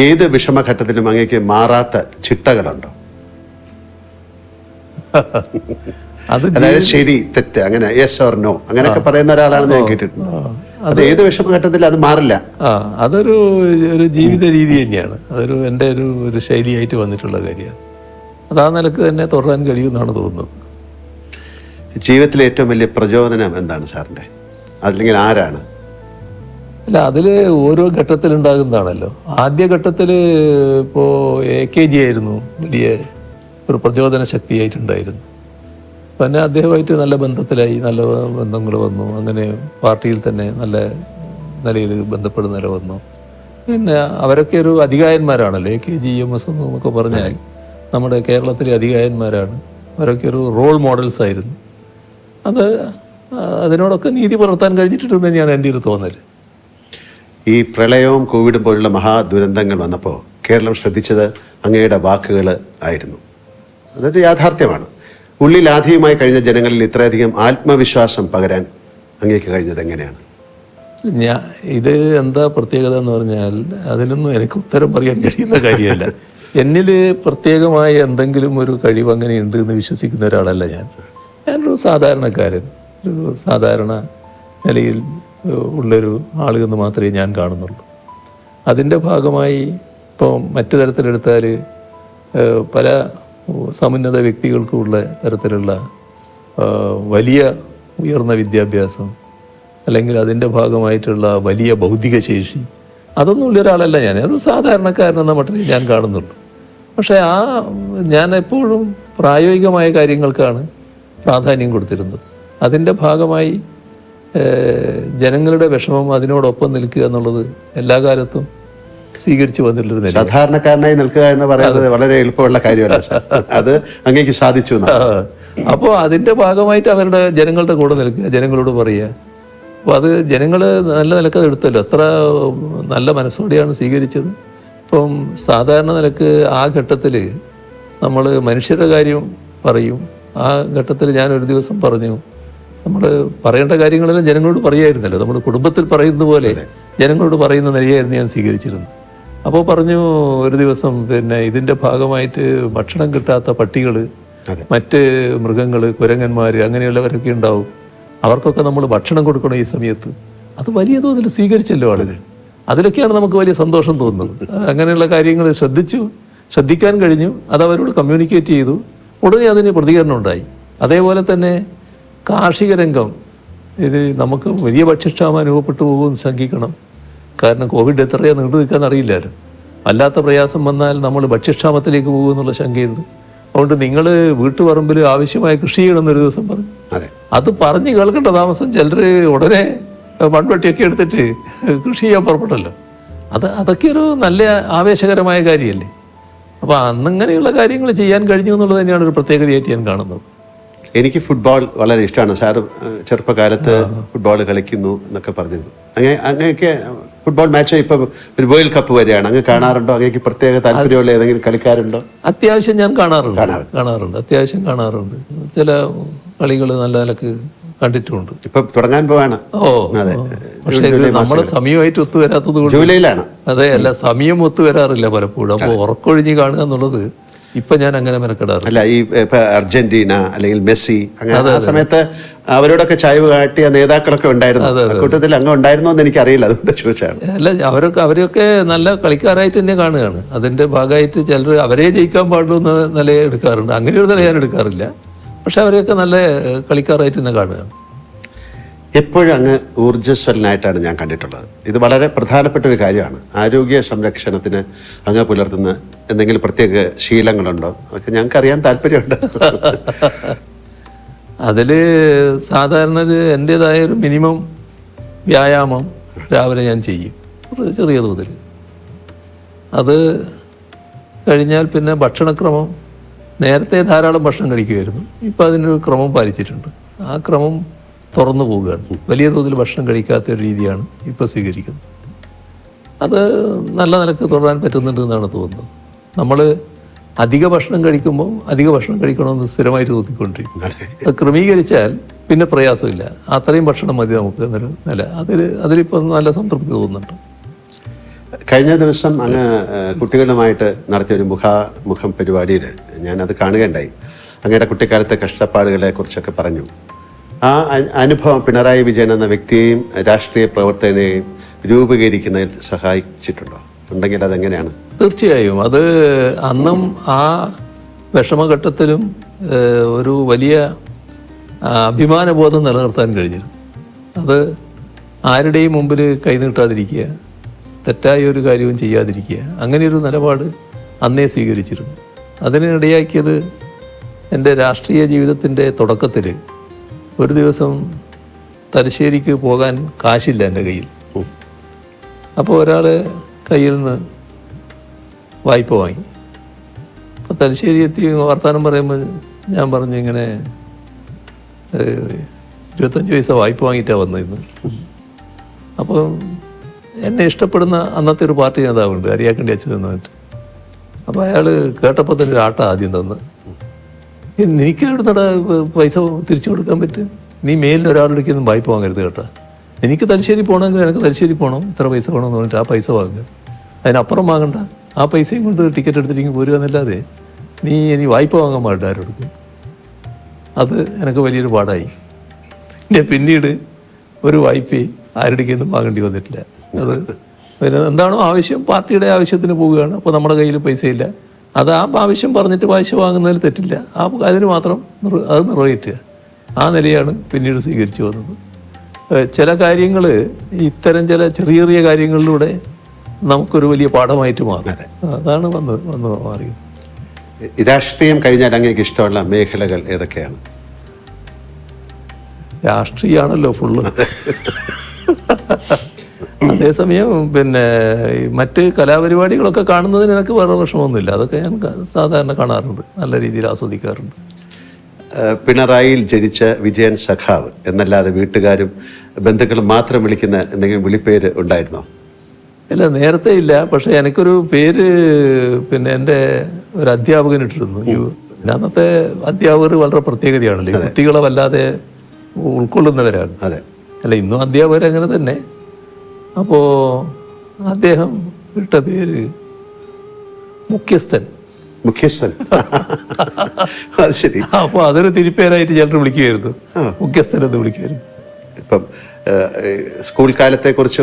ഏത് വിഷമഘട്ടത്തിലും അങ്ങേക്ക് മാറാത്ത ചിട്ടകളുണ്ടോ? അത് അതായത് ശരി തെറ്റ് അങ്ങനെ യെസ് ഓർ നോ അങ്ങനെയൊക്കെ പറയുന്ന ഒരാളാണെന്ന് ഞാൻ കേട്ടിട്ടുണ്ട്. അത് ഏത് വിഷമഘട്ടത്തിൽ അത് മാറില്ല. അതൊരു ജീവിത രീതി തന്നെയാണ്. അതൊരു എൻ്റെ ഒരു ശൈലിയായിട്ട് വന്നിട്ടുള്ള കാര്യമാണ്. അത് ആ നിലക്ക് തന്നെ തുടരാൻ കഴിയുമെന്നാണ് തോന്നുന്നത്. ജീവിതത്തിലെ ഏറ്റവും വലിയ പ്രചോദനം എന്താണ് സാറിൻ്റെ? അല്ലെങ്കിൽ ആരാണ്? അല്ല, അതിൽ ഓരോ ഘട്ടത്തിലുണ്ടാകുന്നതാണല്ലോ. ആദ്യ ഘട്ടത്തിൽ ഇപ്പോൾ AKG ആയിരുന്നു വലിയ ഒരു പ്രചോദന ശക്തിയായിട്ടുണ്ടായിരുന്നു. പിന്നെ അദ്ദേഹമായിട്ട് നല്ല ബന്ധത്തിലായി, നല്ല ബന്ധങ്ങൾ വന്നു. അങ്ങനെ പാർട്ടിയിൽ തന്നെ നല്ല നിലയിൽ ബന്ധപ്പെടുന്ന നില വന്നു. പിന്നെ അവരൊക്കെ ഒരു അധികായന്മാരാണല്ലോ. AKG EMS എന്നൊക്കെ പറഞ്ഞാൽ നമ്മുടെ കേരളത്തിലെ അധികായന്മാരാണ്. അവരൊക്കെ ഒരു റോൾ മോഡൽസ് ആയിരുന്നു. അതിനോടൊക്കെ നീതി പുലർത്താൻ കഴിഞ്ഞിട്ടുണ്ടെന്ന് തന്നെയാണ് എൻ്റെ ഒരു തോന്നൽ. ഈ പ്രളയവും കോവിഡും പോലുള്ള മഹാദുരന്തങ്ങൾ വന്നപ്പോൾ കേരളം ശ്രദ്ധിച്ചത് അങ്ങയുടെ വാക്കുകൾ ആയിരുന്നു. അതൊരു യാഥാർത്ഥ്യമാണ്. ഉള്ളിൽ ആധികമായി കഴിഞ്ഞ ജനങ്ങളിൽ ഇത്രയധികം ആത്മവിശ്വാസം പകരാൻ അങ്ങേക്ക് കഴിഞ്ഞത് എങ്ങനെയാണ്? ഇത് എന്താ പ്രത്യേകത എന്ന് പറഞ്ഞാൽ അതിനൊന്നും എനിക്ക് ഉത്തരം പറയാൻ കഴിയുന്ന കാര്യമല്ല. എന്നിൽ പ്രത്യേകമായ എന്തെങ്കിലും ഒരു കഴിവ് അങ്ങനെ ഉണ്ട് എന്ന് വിശ്വസിക്കുന്ന ഒരാളല്ല ഞാനൊരു സാധാരണക്കാരൻ, ഒരു സാധാരണ നിലയിൽ ഉള്ളൊരു ആളെന്ന് മാത്രമേ ഞാൻ കാണുന്നുള്ളൂ. അതിൻ്റെ ഭാഗമായി ഇപ്പോൾ മറ്റു തരത്തിലെടുത്താൽ പല സമുന്നത വ്യക്തികൾക്കുള്ള തരത്തിലുള്ള വലിയ ഉയർന്ന വിദ്യാഭ്യാസം അല്ലെങ്കിൽ അതിൻ്റെ ഭാഗമായിട്ടുള്ള വലിയ ബൗദ്ധിക ശേഷി അതൊന്നും ഉള്ള ഒരാളല്ല ഒരു സാധാരണക്കാരനെന്ന മട്ടിൽ ഞാൻ കാണുന്നുള്ളൂ. പക്ഷേ ഞാൻ എപ്പോഴും പ്രായോഗികമായ കാര്യങ്ങൾക്കാണ് പ്രാധാന്യം കൊടുത്തിരുന്നത്. അതിൻ്റെ ഭാഗമായി ജനങ്ങളുടെ വിഷമം അതിനോടൊപ്പം നിൽക്കുക എന്നുള്ളത് എല്ലാ കാലത്തും സ്വീകരിച്ചു വന്നിട്ടുള്ളൊരു നില. സാധാരണക്കാരനായി നിൽക്കുക എന്ന് പറയുന്നത് വളരെ എളുപ്പമുള്ള കാര്യമല്ല. അത് അങ്ങേക്ക് സാധിച്ചു. അപ്പോൾ അതിൻ്റെ ഭാഗമായിട്ട് അവരുടെ ജനങ്ങളുടെ കൂടെ നിൽക്കുക, ജനങ്ങളോട് പറയുക. അപ്പോൾ അത് ജനങ്ങൾ നല്ല നിലക്ക് എടുത്തല്ലോ, എത്ര നല്ല മനസ്സോടെയാണ് സ്വീകരിച്ചത്. ഇപ്പം സാധാരണ നിലക്ക് ആ ഘട്ടത്തിൽ നമ്മൾ മനുഷ്യരുടെ കാര്യം പറയും. ആ ഘട്ടത്തിൽ ഞാനൊരു ദിവസം പറഞ്ഞു, നമ്മൾ പറയേണ്ട കാര്യങ്ങളെല്ലാം ജനങ്ങളോട് പറയായിരുന്നല്ലോ. നമ്മൾ കുടുംബത്തിൽ പറയുന്നത് പോലെ ജനങ്ങളോട് പറയുന്ന നിലയായിരുന്നു ഞാൻ സ്വീകരിച്ചിരുന്നത്. അപ്പോൾ പറഞ്ഞു ഒരു ദിവസം, പിന്നെ ഇതിൻ്റെ ഭാഗമായിട്ട് ഭക്ഷണം കിട്ടാത്ത പട്ടികൾ, മറ്റ് മൃഗങ്ങൾ, കുരങ്ങന്മാർ അങ്ങനെയുള്ളവരൊക്കെ ഉണ്ടാവും. അവർക്കൊക്കെ നമ്മൾ ഭക്ഷണം കൊടുക്കണം ഈ സമയത്ത്. അത് വലിയ തോതിൽ സ്വീകരിച്ചല്ലോ ആളുകൾ. അതിലൊക്കെയാണ് നമുക്ക് വലിയ സന്തോഷം തോന്നുന്നത്. അങ്ങനെയുള്ള കാര്യങ്ങൾ ശ്രദ്ധിക്കാൻ കഴിഞ്ഞു. അത് അവരോട് കമ്മ്യൂണിക്കേറ്റ് ചെയ്തു. ഉടനെ അതിന് പ്രതികരണം ഉണ്ടായി. അതേപോലെ തന്നെ കാർഷിക രംഗം, ഇത് നമുക്ക് വലിയ ഭക്ഷ്യക്ഷാമം അനുഭവപ്പെട്ടു പോകുമെന്ന് ശങ്കിക്കണം. കാരണം കോവിഡ് എത്രയാണ് നീണ്ടു നിൽക്കാന്ന് അറിയില്ലായിരുന്നു. അല്ലാത്ത പ്രയാസം വന്നാൽ നമ്മൾ ഭക്ഷ്യക്ഷാമത്തിലേക്ക് പോകുമെന്നുള്ള ശങ്കയുണ്ട്. അതുകൊണ്ട് നിങ്ങൾ വീട്ടുപറമ്പിൽ ആവശ്യമായ കൃഷി ചെയ്യണമെന്നൊരു ദിവസം പറഞ്ഞു. അത് പറഞ്ഞ് കേൾക്കേണ്ട താമസം ചിലർ ഉടനെ മൺവെട്ടിയൊക്കെ എടുത്തിട്ട് കൃഷി ചെയ്യാൻ പുറപ്പെട്ടല്ലോ. അതൊക്കെ ഒരു നല്ല ആവേശകരമായ കാര്യമല്ലേ. അപ്പോൾ അന്നിങ്ങനെയുള്ള കാര്യങ്ങൾ ചെയ്യാൻ കഴിഞ്ഞു എന്നുള്ളത് തന്നെയാണ് ഒരു പ്രത്യേകതയായിട്ട് ഞാൻ കാണുന്നത്. എനിക്ക് ഫുട്ബോൾ വളരെ ഇഷ്ടമാണ്. സാർ ചെറുപ്പകാലത്ത് ഫുട്ബോൾ കളിക്കുന്നു എന്നൊക്കെ പറഞ്ഞിരുന്നു. അങ്ങനെയൊക്കെ ഫുട്ബോൾ മാച്ച് ഇപ്പോൾ ഒരു വേൾഡ് കപ്പ് വരെയാണ്, അങ്ങ് കാണാറുണ്ടോ? അങ്ങേക്ക് പ്രത്യേക താല്പര്യമുള്ള ഏതെങ്കിലും കളിക്കാരുണ്ടോ? അത്യാവശ്യം ഞാൻ കാണാറുണ്ട്. അത്യാവശ്യം കാണാറുണ്ട്. ചില കളികൾ നല്ല നിലക്ക് കണ്ടിട്ടുമുണ്ട്. ഇപ്പൊ തുടങ്ങാൻ പോവാണ്. അതെ. പക്ഷേ ഇത് നമ്മുടെ സമയമായിട്ട് ഒത്തുവരാത്തത് കൊണ്ട് ജൂലൈയിലാണ്. അതെ, അല്ല സമയം ഒത്തുവരാറില്ല പലപ്പോഴും. അപ്പോൾ ഉറക്കൊഴിഞ്ഞ് കാണുക എന്നുള്ളത് ഇപ്പൊ ഞാൻ അങ്ങനെ മെനക്കെടാറില്ല. അല്ല, ഈ ഇപ്പൊ അർജന്റീന അല്ലെങ്കിൽ മെസ്സി അങ്ങനെ ആ സമയത്ത് അവരോടൊക്കെ ചായ്വ് കാട്ടിയ നേതാക്കളൊക്കെ ഉണ്ടായിരുന്നു. കൂട്ടത്തിൽ അങ്ങ് ഉണ്ടായിരുന്നോ എന്ന് എനിക്കറിയില്ല, അതുകൊണ്ട് ചോദിച്ചാണ്. അല്ല, അവരൊക്കെ നല്ല കളിക്കാരായിട്ട് തന്നെ കാണുകയാണ്. അതിന്റെ ഭാഗമായിട്ട് ചിലർ അവരെ ജയിക്കാൻ പാടുള്ളൂ എന്ന നില എടുക്കാറുണ്ട്. അങ്ങനെയൊരു നില ഞാൻ എടുക്കാറില്ല. പക്ഷെ അവരെയൊക്കെ നല്ല കളിക്കാരായിട്ട് തന്നെ കാണുകയാണ്. എപ്പോഴും അങ്ങ് ഊർജ്ജസ്വലനായിട്ടാണ് ഞാൻ കണ്ടിട്ടുള്ളത്. ഇത് വളരെ പ്രധാനപ്പെട്ട ഒരു കാര്യമാണ്. ആരോഗ്യ സംരക്ഷണത്തിന് അങ്ങ് പുലർത്തുന്ന എന്തെങ്കിലും പ്രത്യേക ശീലങ്ങളുണ്ടോ? അതൊക്കെ ഞങ്ങൾക്ക് അറിയാൻ താല്പര്യമുണ്ട്. അതിൽ സാധാരണ എൻ്റേതായ ഒരു മിനിമം വ്യായാമം രാവിലെ ഞാൻ ചെയ്യും, ചെറിയ തോതിൽ. അത് കഴിഞ്ഞാൽ പിന്നെ ഭക്ഷണക്രമം, നേരത്തെ ധാരാളം ഭക്ഷണം കഴിക്കുമായിരുന്നു. ഇപ്പം അതിനൊരു ക്രമം പാലിച്ചിട്ടുണ്ട്. ആ ക്രമം തുറന്നു പോവുകയാണ്. വലിയ തോതിൽ ഭക്ഷണം കഴിക്കാത്ത ഒരു രീതിയാണ് ഇപ്പോൾ സ്വീകരിക്കുന്നത്. അത് നല്ല നിലക്ക് തുടരാൻ പറ്റുന്നുണ്ട് എന്നാണ് തോന്നുന്നത്. നമ്മൾ അധിക ഭക്ഷണം കഴിക്കുമ്പോൾ അധിക ഭക്ഷണം കഴിക്കണമെന്ന് സ്ഥിരമായിട്ട് തോന്നിക്കൊണ്ടിരിക്കും. അത് ക്രമീകരിച്ചാൽ പിന്നെ പ്രയാസമില്ല. അത്രയും ഭക്ഷണം മതി നമുക്ക് എന്നൊരു നില. അതിലിപ്പോൾ നല്ല സംതൃപ്തി തോന്നുന്നുണ്ട്. കഴിഞ്ഞ ദിവസം അങ്ങ് കുട്ടികളുമായിട്ട് നടത്തിയ ഒരു മുഖാമുഖം പരിപാടിയിൽ ഞാനത് കാണുകയുണ്ടായി. അങ്ങയുടെ കുട്ടിക്കാലത്തെ കഷ്ടപ്പാടുകളെ കുറിച്ചൊക്കെ പറഞ്ഞു. ആ അനുഭവം പിണറായി വിജയൻ എന്ന വ്യക്തിയെയും രാഷ്ട്രീയ പ്രവർത്തകനെയും രൂപീകരിക്കുന്നതിൽ സഹായിച്ചിട്ടുണ്ടോ? ഉണ്ടെങ്കിൽ അതെങ്ങനെയാണ്? തീർച്ചയായും. അത് അന്നും ആ വിഷമഘട്ടത്തിലും ഒരു വലിയ അഭിമാനബോധം നിലനിർത്താൻ കഴിഞ്ഞിരുന്നു. അത് ആരുടെയും മുമ്പിൽ കൈനീട്ടാതിരിക്കുക, തെറ്റായ ഒരു കാര്യവും ചെയ്യാതിരിക്കുക, അങ്ങനെയൊരു നിലപാട് അന്നേ സ്വീകരിച്ചിരുന്നു. അതിനിടയാക്കിയത് എൻ്റെ രാഷ്ട്രീയ ജീവിതത്തിൻ്റെ തുടക്കത്തിൽ ഒരു ദിവസം തലശ്ശേരിക്ക് പോകാൻ കാശില്ല എൻ്റെ കയ്യിൽ. അപ്പോൾ ഒരാൾ കയ്യിൽ നിന്ന് വായ്പ വാങ്ങി. അപ്പോൾ തലശ്ശേരി എത്തി വർത്തമാനം പറയുമ്പോൾ ഞാൻ പറഞ്ഞു, ഇങ്ങനെ 25 പൈസ വായ്പ വാങ്ങിയിട്ടാണ് വന്നിരുന്നു. അപ്പോൾ എന്നെ ഇഷ്ടപ്പെടുന്ന അന്നത്തെ ഒരു പാർട്ടി നേതാവുണ്ട്, അരിയാക്കണ്ടി അച്ഛൻ എന്നിട്ട്. അപ്പോൾ അയാൾ കേട്ടപ്പോൾ തന്നെ ഒരു ആട്ട ആദ്യം തന്ന്, നിനക്ക് എവിടുന്നടാ പൈസ തിരിച്ചു കൊടുക്കാൻ പറ്റും? നീ മേലിൽ ഒരാളുടെക്കൊന്നും വായ്പ വാങ്ങരുത് കേട്ടോ. എനിക്ക് തലശ്ശേരി പോകണമെങ്കിൽ എനിക്ക് തലശ്ശേരി പോകണം, ഇത്ര പൈസ വേണമെന്ന് പറഞ്ഞിട്ട് ആ പൈസ വാങ്ങുക. അതിനപ്പുറം വാങ്ങണ്ട. ആ പൈസയും കൊണ്ട് ടിക്കറ്റ് എടുത്തിട്ട് പോരുക എന്നല്ലാതെ നീ ഇനി വായ്പ വാങ്ങാൻ പാടില്ല ആരോടുക്കും. അത് എനിക്ക് വലിയൊരു പാടായി. പിന്നീട് ഒരു വായ്പ ആരുടെക്കൊന്നും വാങ്ങേണ്ടി വന്നിട്ടില്ല. അത് പിന്നെ എന്താണോ ആവശ്യം, പാർട്ടിയുടെ ആവശ്യത്തിന് പോവുകയാണ്. അപ്പോൾ നമ്മുടെ കയ്യിൽ പൈസയില്ല, അത് ആ ആവശ്യം പറഞ്ഞിട്ട് പൈസ വാങ്ങുന്നതിൽ തെറ്റില്ല. അതിന് മാത്രം അത് നിറവേറ്റുക. ആ നിലയാണ് പിന്നീട് സ്വീകരിച്ചു വന്നത്. ചില കാര്യങ്ങൾ, ഇത്തരം ചില ചെറിയ ചെറിയ കാര്യങ്ങളിലൂടെ നമുക്കൊരു വലിയ പാഠമായിട്ട് മാറും. അതാണ് വന്ന് മാറിയത്. രാഷ്ട്രീയം കഴിഞ്ഞാൽ അങ്ങേക്ക് ഇഷ്ടമുള്ള മേഖലകൾ ഏതൊക്കെയാണ്? രാഷ്ട്രീയമാണല്ലോ ഫുള്ള്. അതേസമയം പിന്നെ മറ്റ് കലാപരിപാടികളൊക്കെ കാണുന്നതിന് എനിക്ക് വേറെ വിഷമമൊന്നുമില്ല. അതൊക്കെ ഞാൻ സാധാരണ കാണാറുണ്ട്, നല്ല രീതിയിൽ ആസ്വദിക്കാറുണ്ട്. പിണറായിയിൽ ജനിച്ച വിജയൻ സഖാവ് എന്നല്ലാതെ വീട്ടുകാരും ബന്ധുക്കളും മാത്രം വിളിക്കുന്ന എന്തെങ്കിലും വിളിപ്പേര് ഉണ്ടായിരുന്നോ? ഇല്ല, നേരത്തെ ഇല്ല. പക്ഷെ എനിക്കൊരു പേര് പിന്നെ എൻ്റെ ഒരു അധ്യാപകൻ ഇട്ടിരുന്നു. അന്നത്തെ അധ്യാപകർ വളരെ പ്രത്യേകതയാണല്ലോ, കുട്ടികളെ വല്ലാതെ ഉൾക്കൊള്ളുന്നവരാണ്. അതെ, അല്ല ഇന്നും അധ്യാപകർ അങ്ങനെ തന്നെ. അപ്പോൾ അദ്ദേഹം ഇട്ട പേര് മുഖ്യസ്ഥൻ. അത് ശരി. അപ്പോൾ അതൊരു തിരിപ്പേരായിട്ട് ചിലർ വിളിക്കുമായിരുന്നു, മുഖ്യസ്ഥൻ എന്ന് വിളിക്കുമായിരുന്നു. ഇപ്പം സ്കൂൾ കാലത്തെ കുറിച്ച്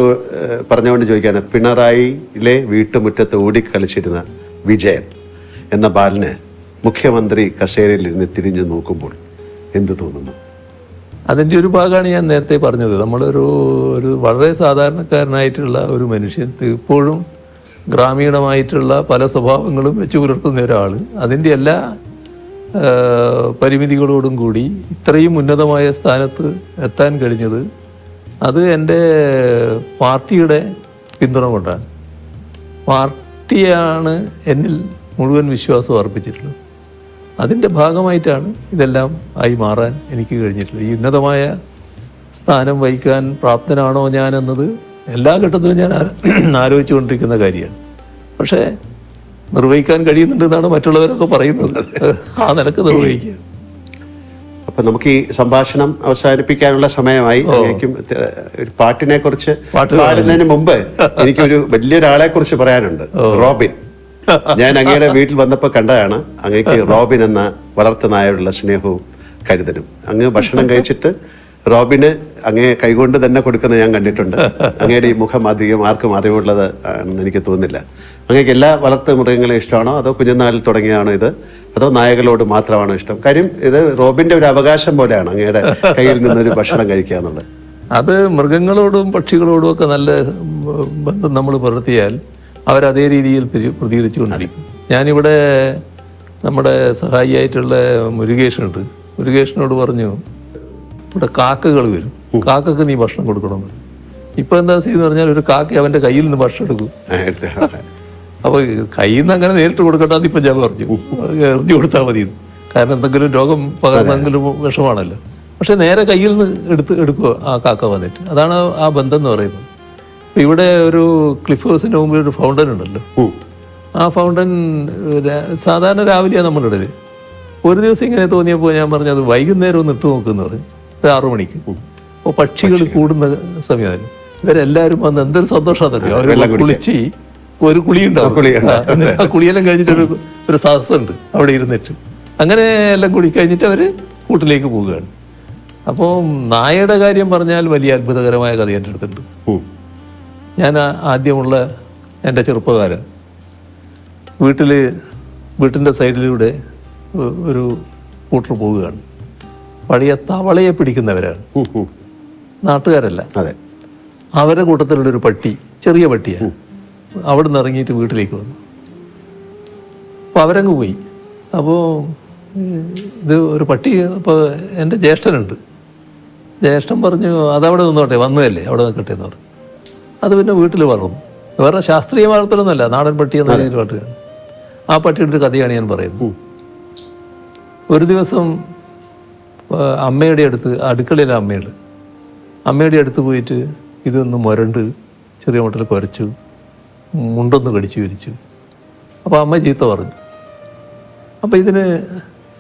പറഞ്ഞുകൊണ്ട് ചോദിക്കുകയാണ്, പിണറായിയിലെ വീട്ടുമുറ്റത്ത് ഓടിക്കളിച്ചിരുന്ന വിജയൻ എന്ന ബാലന് മുഖ്യമന്ത്രി കസേരയിൽ ഇരുന്ന് തിരിഞ്ഞു നോക്കുമ്പോൾ എന്ത് തോന്നുന്നു? അതിൻ്റെ ഒരു ഭാഗമാണ് ഞാൻ നേരത്തെ പറഞ്ഞത്. നമ്മളൊരു വളരെ സാധാരണക്കാരനായിട്ടുള്ള ഒരു മനുഷ്യൻ, ഇപ്പോഴും ഗ്രാമീണമായിട്ടുള്ള പല സ്വഭാവങ്ങളും വെച്ച് പുലർത്തുന്ന ഒരാൾ, അതിൻ്റെ എല്ലാ പരിമിതികളോടും കൂടി ഇത്രയും ഉന്നതമായ സ്ഥാനത്ത് എത്താൻ കഴിഞ്ഞത് അത് എൻ്റെ പാർട്ടിയുടെ പിന്തുണ കൊണ്ടാണ്. പാർട്ടിയാണ് എന്നിൽ മുഴുവൻ വിശ്വാസം അർപ്പിച്ചിട്ടുള്ളത്. അതിൻ്റെ ഭാഗമായിട്ടാണ് ഇതെല്ലാം ആയി മാറാൻ എനിക്ക് കഴിഞ്ഞിട്ടുള്ളത്. ഈ ഉന്നതമായ സ്ഥാനം വഹിക്കാൻ പ്രാപ്തനാണോ ഞാൻ എന്നത് എല്ലാ ഘട്ടത്തിലും ഞാൻ ആലോചിച്ചു കൊണ്ടിരിക്കുന്ന കാര്യമാണ്. പക്ഷേ നിർവഹിക്കാൻ കഴിയുന്നുണ്ടെന്നാണ് മറ്റുള്ളവരൊക്കെ പറയുന്നത്. ആ നിലക്ക് നിർവഹിക്കുക. അപ്പം നമുക്ക് ഈ സംഭാഷണം അവസാനിപ്പിക്കാനുള്ള സമയമായി. ഒരു പാട്ടിനെ കുറിച്ച് പാടുന്നതിന് മുമ്പ് എനിക്കൊരു വലിയൊരാളെ കുറിച്ച് പറയാനുണ്ട്, റോബിൻ. ഞാൻ അങ്ങയുടെ വീട്ടിൽ വന്നപ്പോൾ കണ്ടതാണ്. അങ്ങേക്ക് റോബിൻ എന്ന വളർത്തുനായോടുള്ള സ്നേഹവും കരുതലും. അങ്ങ് ഭക്ഷണം കഴിച്ചിട്ട് റോബിന് അങ്ങേ കൈകൊണ്ട് തന്നെ കൊടുക്കുന്നത് ഞാൻ കണ്ടിട്ടുണ്ട്. അങ്ങയുടെ ഈ മുഖം അധികം ആർക്കും അറിവുള്ളത് ആണെന്ന് എനിക്ക് തോന്നുന്നില്ല. അങ്ങേക്ക് എല്ലാ വളർത്തു മൃഗങ്ങളെയും ഇഷ്ടമാണോ, അതോ കുഞ്ഞുനാളിൽ തുടങ്ങിയാണോ ഇത്, അതോ നായകളോട് മാത്രമാണോ ഇഷ്ടം? കാര്യം ഇത് റോബിന്റെ ഒരു അവകാശം പോലെയാണ് അങ്ങയുടെ കയ്യിൽ നിന്നൊരു ഭക്ഷണം കഴിക്കുക എന്നുള്ളത്. അത് മൃഗങ്ങളോടും പക്ഷികളോടും ഒക്കെ നല്ല ബന്ധം നമ്മൾ പുലർത്തിയാൽ അവരതേ രീതിയിൽ പ്രതികരിച്ചു കൊണ്ടിരിക്കും. ഞാനിവിടെ നമ്മുടെ സഹായിയായിട്ടുള്ള മുരുകേഷനുണ്ട്. മുരുകേഷനോട് പറഞ്ഞു, ഇവിടെ കാക്കകൾ വരും, കാക്കക്ക് നീ ഭക്ഷണം കൊടുക്കണമെന്ന്. ഇപ്പം എന്താ ചെയ്യുന്നത് പറഞ്ഞാൽ, ഒരു കാക്ക അവൻ്റെ കയ്യിൽ നിന്ന് ഭക്ഷണം എടുക്കും. അപ്പോൾ കയ്യിൽ നിന്ന് അങ്ങനെ നേരിട്ട് കൊടുക്കണ്ടെന്ന് ഇപ്പം ഞാൻ പറഞ്ഞു, എറിഞ്ഞു കൊടുത്താൽ മതി. കാരണം എന്തെങ്കിലും രോഗം പകർന്നെങ്കിലും വിഷമാണല്ലോ. പക്ഷെ നേരെ കയ്യിൽ നിന്ന് എടുക്കുക ആ കാക്ക വന്നിട്ട്. അതാണ് ആ ബന്ധം എന്ന് പറയുന്നത്. ഇവിടെ ഒരു ക്ലിഫ് ഹൗസിൻ്റെ മുമ്പിൽ ഒരു ഫൗണ്ടൻ ഉണ്ടല്ലോ. ആ ഫൗണ്ടൻ സാധാരണ രാവിലെയാണ് നമ്മളിടല്. ഒരു ദിവസം ഇങ്ങനെ തോന്നിയപ്പോൾ ഞാൻ പറഞ്ഞു അത് വൈകുന്നേരം ഒന്ന് ഇട്ട് നോക്കുമെന്ന് പറഞ്ഞു. ഒരു 6 മണിക്ക്. അപ്പോൾ പക്ഷികൾ കൂടുന്ന സമയമായിരുന്നു. ഇവരെല്ലാവരും വന്ന് എന്തൊരു സന്തോഷമാണെന്നറിയോ. അവർ കുളിച്ച് ഒരു കുളിയുണ്ടാവും. ആ കുളിയെല്ലാം കഴിഞ്ഞിട്ട് ഒരു സദസ്സുണ്ട് അവിടെ ഇരുന്നിട്ട്. അങ്ങനെ എല്ലാം കുളി കഴിഞ്ഞിട്ട് അവർ കൂട്ടിലേക്ക് പോവുകയാണ്. അപ്പോൾ നായയുടെ കാര്യം പറഞ്ഞാൽ വലിയ അത്ഭുതകരമായ കഥ എൻ്റെ അടുത്തുണ്ട്. ഞാൻ ആദ്യമുള്ള എൻ്റെ ചെറുപ്പകാലം വീട്ടിൻ്റെ സൈഡിലൂടെ ഒരു കൂട്ടർ പോവുകയാണ്. പഴയ തവളയെ പിടിക്കുന്നവരാണ്, നാട്ടുകാരല്ല. അതെ. അവരുടെ കൂട്ടത്തിലുള്ള ഒരു പട്ടി, ചെറിയ പട്ടിയാണ്. അവിടെ നിന്ന് ഇറങ്ങിയിട്ട് വീട്ടിലേക്ക് വന്നു. അപ്പോൾ അവരങ്ങ് പോയി. അപ്പോൾ ഇത് ഒരു പട്ടി. അപ്പോൾ എൻ്റെ ജ്യേഷ്ഠനുണ്ട്. ജ്യേഷ്ഠൻ പറഞ്ഞു അതവിടെ നിന്നോട്ടെ, വന്നതല്ലേ അവിടെ നിൽക്കട്ടെ എന്ന് പറഞ്ഞു. അത് പിന്നെ വീട്ടിൽ വളർന്നു. വേറെ ശാസ്ത്രീയ വളർത്തലൊന്നുമല്ല, നാടൻ പട്ടി എന്ന രീതിയിൽ വളർത്തുകയാണ്. ആ പട്ടിയുടെ ഒരു കഥയാണ് ഞാൻ പറയുന്നത്. ഒരു ദിവസം അമ്മയുടെ അടുത്ത്, അടുക്കളയിലെ അമ്മയുടെ അടുത്ത് പോയിട്ട് ഇതൊന്ന് മുരണ്ട് ചെറിയ മട്ടിൽ കുരച്ചു, മുണ്ടൊന്ന് കടിച്ചു വിരിച്ചു. അപ്പോൾ അമ്മ ചീത്ത പറഞ്ഞു. അപ്പോൾ ഇതിന്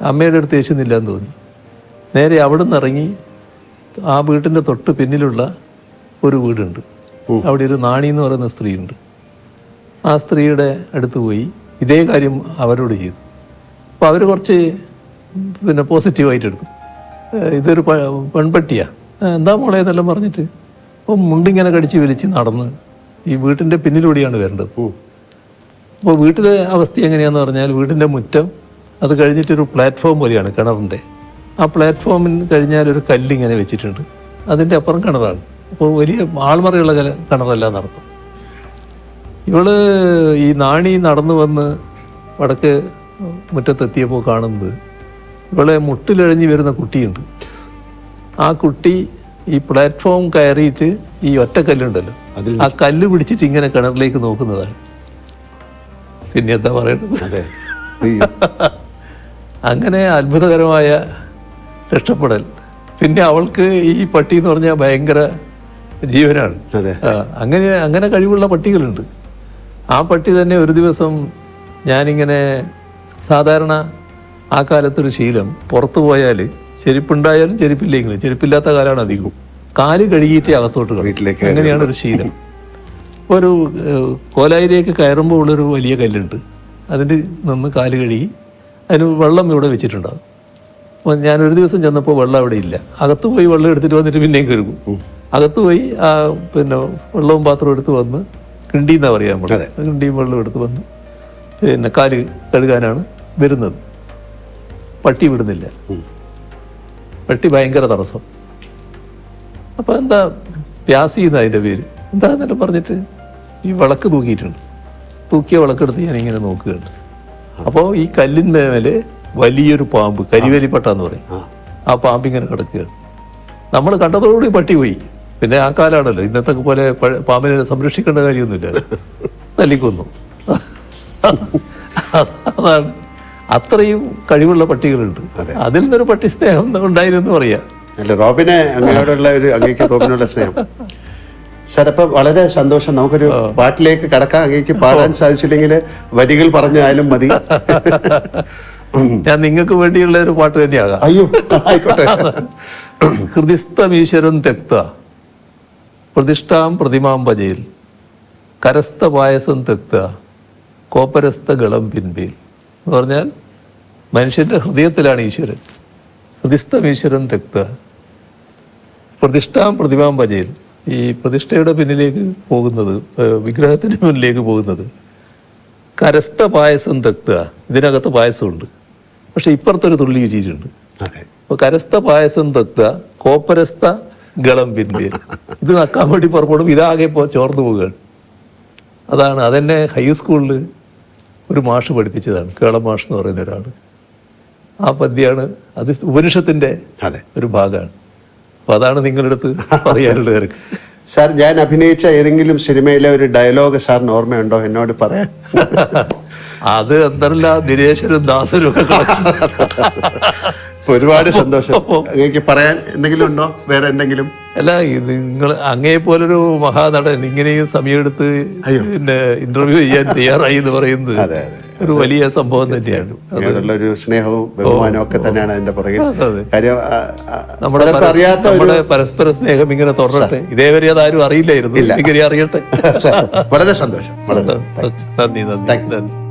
അമ്മയുടെ അടുത്ത് യേശുന്നില്ല എന്ന് തോന്നി. നേരെ അവിടെ നിന്ന് ഇറങ്ങി ആ വീട്ടിൻ്റെ തൊട്ട് പിന്നിലുള്ള ഒരു വീടുണ്ട്. അവിടെ ഒരു നാണി എന്ന് പറയുന്ന സ്ത്രീയുണ്ട്. ആ സ്ത്രീയുടെ അടുത്ത് പോയി ഇതേ കാര്യം അവരോട് ചെയ്തു. അപ്പോൾ അവർ കുറച്ച് പിന്നെ പോസിറ്റീവായിട്ട് എടുത്തു. ഇതൊരു പെൺപട്ടിയാണ്, എന്താ മോളെ എന്നെല്ലാം പറഞ്ഞിട്ട് അപ്പോൾ മുണ്ടിങ്ങനെ കടിച്ച് വലിച്ച് നടന്ന് ഈ വീട്ടിൻ്റെ പിന്നിലൂടെയാണ് വരേണ്ടത്. അപ്പോൾ വീട്ടിലെ അവസ്ഥ എങ്ങനെയാണെന്ന് പറഞ്ഞാൽ വീടിൻ്റെ മുറ്റം അത് കഴിഞ്ഞിട്ടൊരു പ്ലാറ്റ്ഫോം പോലെയാണ് കിണറിൻ്റെ. ആ പ്ലാറ്റ്ഫോമിന് കഴിഞ്ഞാൽ ഒരു കല്ലിങ്ങനെ വെച്ചിട്ടുണ്ട്. അതിൻ്റെ അപ്പുറം കിണറാണ്. അപ്പോൾ വലിയ ആൾമറയുള്ള കിണറല്ല നടത്തും. ഇവള് ഈ നാണി നടന്നു വന്ന് വടക്ക് മുറ്റത്തെത്തിയപ്പോൾ കാണുന്നത് ഇവളെ മുട്ടിലഴഞ്ഞ് വരുന്ന കുട്ടിയുണ്ട്. ആ കുട്ടി ഈ പ്ലാറ്റ്ഫോം കയറിയിട്ട് ഈ ഒറ്റക്കല്ലുണ്ടല്ലോ, ആ കല്ല് പിടിച്ചിട്ട് ഇങ്ങനെ കിണറിലേക്ക് നോക്കുന്നതാണ്. പിന്നെ എന്താ പറയേണ്ടത്? അങ്ങനെ അത്ഭുതകരമായ രക്ഷപ്പെടൽ. പിന്നെ അവൾക്ക് ഈ പട്ടി എന്ന് പറഞ്ഞാൽ ഭയങ്കര ജീവനാണ്. അങ്ങനെ കഴിവുള്ള പട്ടികളുണ്ട്. ആ പട്ടി തന്നെ ഒരു ദിവസം ഞാനിങ്ങനെ സാധാരണ ആ കാലത്തൊരു ശീലം, പുറത്തു പോയാൽ ചെരുപ്പുണ്ടായാലും ചെരുപ്പില്ലെങ്കിലും, ചെരുപ്പില്ലാത്ത കാലമാണ് അധികവും, കാല് കഴുകിയിട്ട് അകത്തോട്ട് വീട്ടിലേക്ക്. അങ്ങനെയാണ് ഒരു ശീലം. ഒരു കോലായിലേക്ക് കയറുമ്പോൾ ഉള്ളൊരു വലിയ കല്ലുണ്ട്, അതിൻ്റെ നിന്ന് കാല് കഴുകി അതിന് വെള്ളം ഇവിടെ വെച്ചിട്ടുണ്ടാകും. അപ്പോൾ ഞാനൊരു ദിവസം ചെന്നപ്പോൾ വെള്ളം അവിടെ ഇല്ല. അകത്ത് പോയി വെള്ളം എടുത്തിട്ട് വന്നിട്ട് പിന്നെയും കഴുകും. അകത്ത് പോയി പിന്നെ വെള്ളവും പാത്രവും എടുത്ത് വന്ന് കിണ്ടിയെന്നാണ് പറയാൻ പറ്റും, കിണ്ടിയും വെള്ളം എടുത്ത് വന്ന് പിന്നെ കാല് കഴുകാനാണ് വരുന്നത്. പട്ടി വിടുന്നില്ല. പട്ടി ഭയങ്കര തടസ്സം. അപ്പോൾ എന്താ പ്യാസി എന്ന് അതിൻ്റെ പേര്, എന്താന്നെല്ലാം പറഞ്ഞിട്ട് ഈ വിളക്ക് തൂക്കിയിട്ടുണ്ട്. തൂക്കിയ വിളക്കെടുത്ത് ഞാനിങ്ങനെ നോക്കുകയാണ്. അപ്പോൾ ഈ കല്ലിൻ്റെ മേലെ വലിയൊരു പാമ്പ്, കരിവേലിപ്പട്ടാന്ന് പറയും, ആ പാമ്പിങ്ങനെ കിടക്കുകയാണ്. നമ്മൾ കണ്ടതോടുകൂടി പട്ടി പോയി. പിന്നെ ആ കാലാണല്ലോ, ഇന്നത്തെ പോലെ പാമ്പിനെ സംരക്ഷിക്കേണ്ട കാര്യമൊന്നുമില്ല, തല്ലിക്കൊന്നു. അതാണ്, അത്രയും കഴിവുള്ള പട്ടികളുണ്ട്. അതിൽ നിന്നൊരു പട്ടി സ്നേഹം ഉണ്ടായിരുന്നു പറയാം. അല്ല, റോബിനെ അങ്ങയോടുള്ള ഒരു അങ്ങേക്ക് റോബിനുള്ള സ്നേഹം. സാർ, അപ്പം വളരെ സന്തോഷം. നമുക്കൊരു പാട്ടിലേക്ക് കടക്കാം. അങ്ങേക്ക് പാടാൻ സാധിച്ചില്ലെങ്കിൽ വരികൾ പറഞ്ഞാലും മതി. ഞാൻ നിങ്ങൾക്ക് വേണ്ടിയുള്ള ഒരു പാട്ട് തന്നെയാകാം. അയ്യോ, ആയിക്കോട്ടെ. ഹൃദിസ്ഥമീശ്വരം തെക്ത പ്രതിഷ്ഠാം പ്രതിമാം ഭജയിൽ കരസ്ഥ പായസം തെക്ത കോപ്പരസ്ഥ ഗളം പിൻപേൽ എന്ന് പറഞ്ഞാൽ മനുഷ്യന്റെ ഹൃദയത്തിലാണ് ഈശ്വരൻ. ഹൃദിസ്ഥമീശ്വരം തെക്ത പ്രതിഷ്ഠാം പ്രതിമാം ഭജയിൽ, ഈ പ്രതിഷ്ഠയുടെ പിന്നിലേക്ക് പോകുന്നത്, വിഗ്രഹത്തിന് മുന്നിലേക്ക് പോകുന്നത്. കരസ്ഥ പായസം തെക്ത, ഇതിനകത്ത് പായസമുണ്ട്, പക്ഷെ ഇപ്പുറത്തൊരു തുള്ളി വെച്ചിട്ടുണ്ട്. അപ്പോൾ കരസ്ഥ പായസം തെക്ത കോപ്പരസ്ഥ ഗളം പിൻപേൽ, ഇത് നക്കാൻ വേണ്ടി പുറപ്പെടും. ഇതാകെ ചോർന്നു പോവുകയാണ്. അതാണ്, അതെന്നെ ഹൈസ്കൂളിൽ ഒരു മാഷ് പഠിപ്പിച്ചതാണ്, കേളം മാഷ് എന്ന് പറയുന്ന ഒരാൾ. ആ പദ്യമാണ്, അത് ഉപനിഷത്തിന്റെ ഒരു ഭാഗമാണ്. അപ്പൊ അതാണ് നിങ്ങളുടെ അടുത്ത് പറയാനുള്ളത്. എനിക്ക് സാർ, ഞാൻ അഭിനയിച്ച ഏതെങ്കിലും സിനിമയിലെ ഒരു ഡയലോഗ് സാറിന് ഓർമ്മയുണ്ടോ? എന്നോട് പറയാൻ. അത് എന്തല്ല ദിനേശനും ദാസനും ഒക്കെ ഒരുപാട് സന്തോഷം. അങ്ങേക്ക് പറയാൻ എന്തെങ്കിലും ഉണ്ടോ, വേറെ എന്തെങ്കിലും? അല്ല, നിങ്ങൾ അങ്ങേ പോലൊരു മഹാനടൻ ഇങ്ങനെയും സമയമെടുത്ത് പിന്നെ ഇന്റർവ്യൂ ചെയ്യാൻ തയ്യാറായി എന്ന് പറയുന്നത് അതെ അതെ ഒരു വലിയ സംഭവം തന്നെയാണ്. അങ്ങനെയുള്ള ഒരു സ്നേഹവും ബഹുമാനവും ഒക്കെ തന്നെയാണ് അതിന്റെ പുറകിൽ. അതെ. കാര്യം അറിയാത്ത നമ്മുടെ പരസ്പര സ്നേഹം ഇങ്ങനെ തുടരട്ടെ. ഇതേവരെ അതാരും അറിയില്ലായിരുന്നു, ഇങ്ങനെ അറിയട്ടെ. വളരെ സന്തോഷം. വളരെ നന്ദി.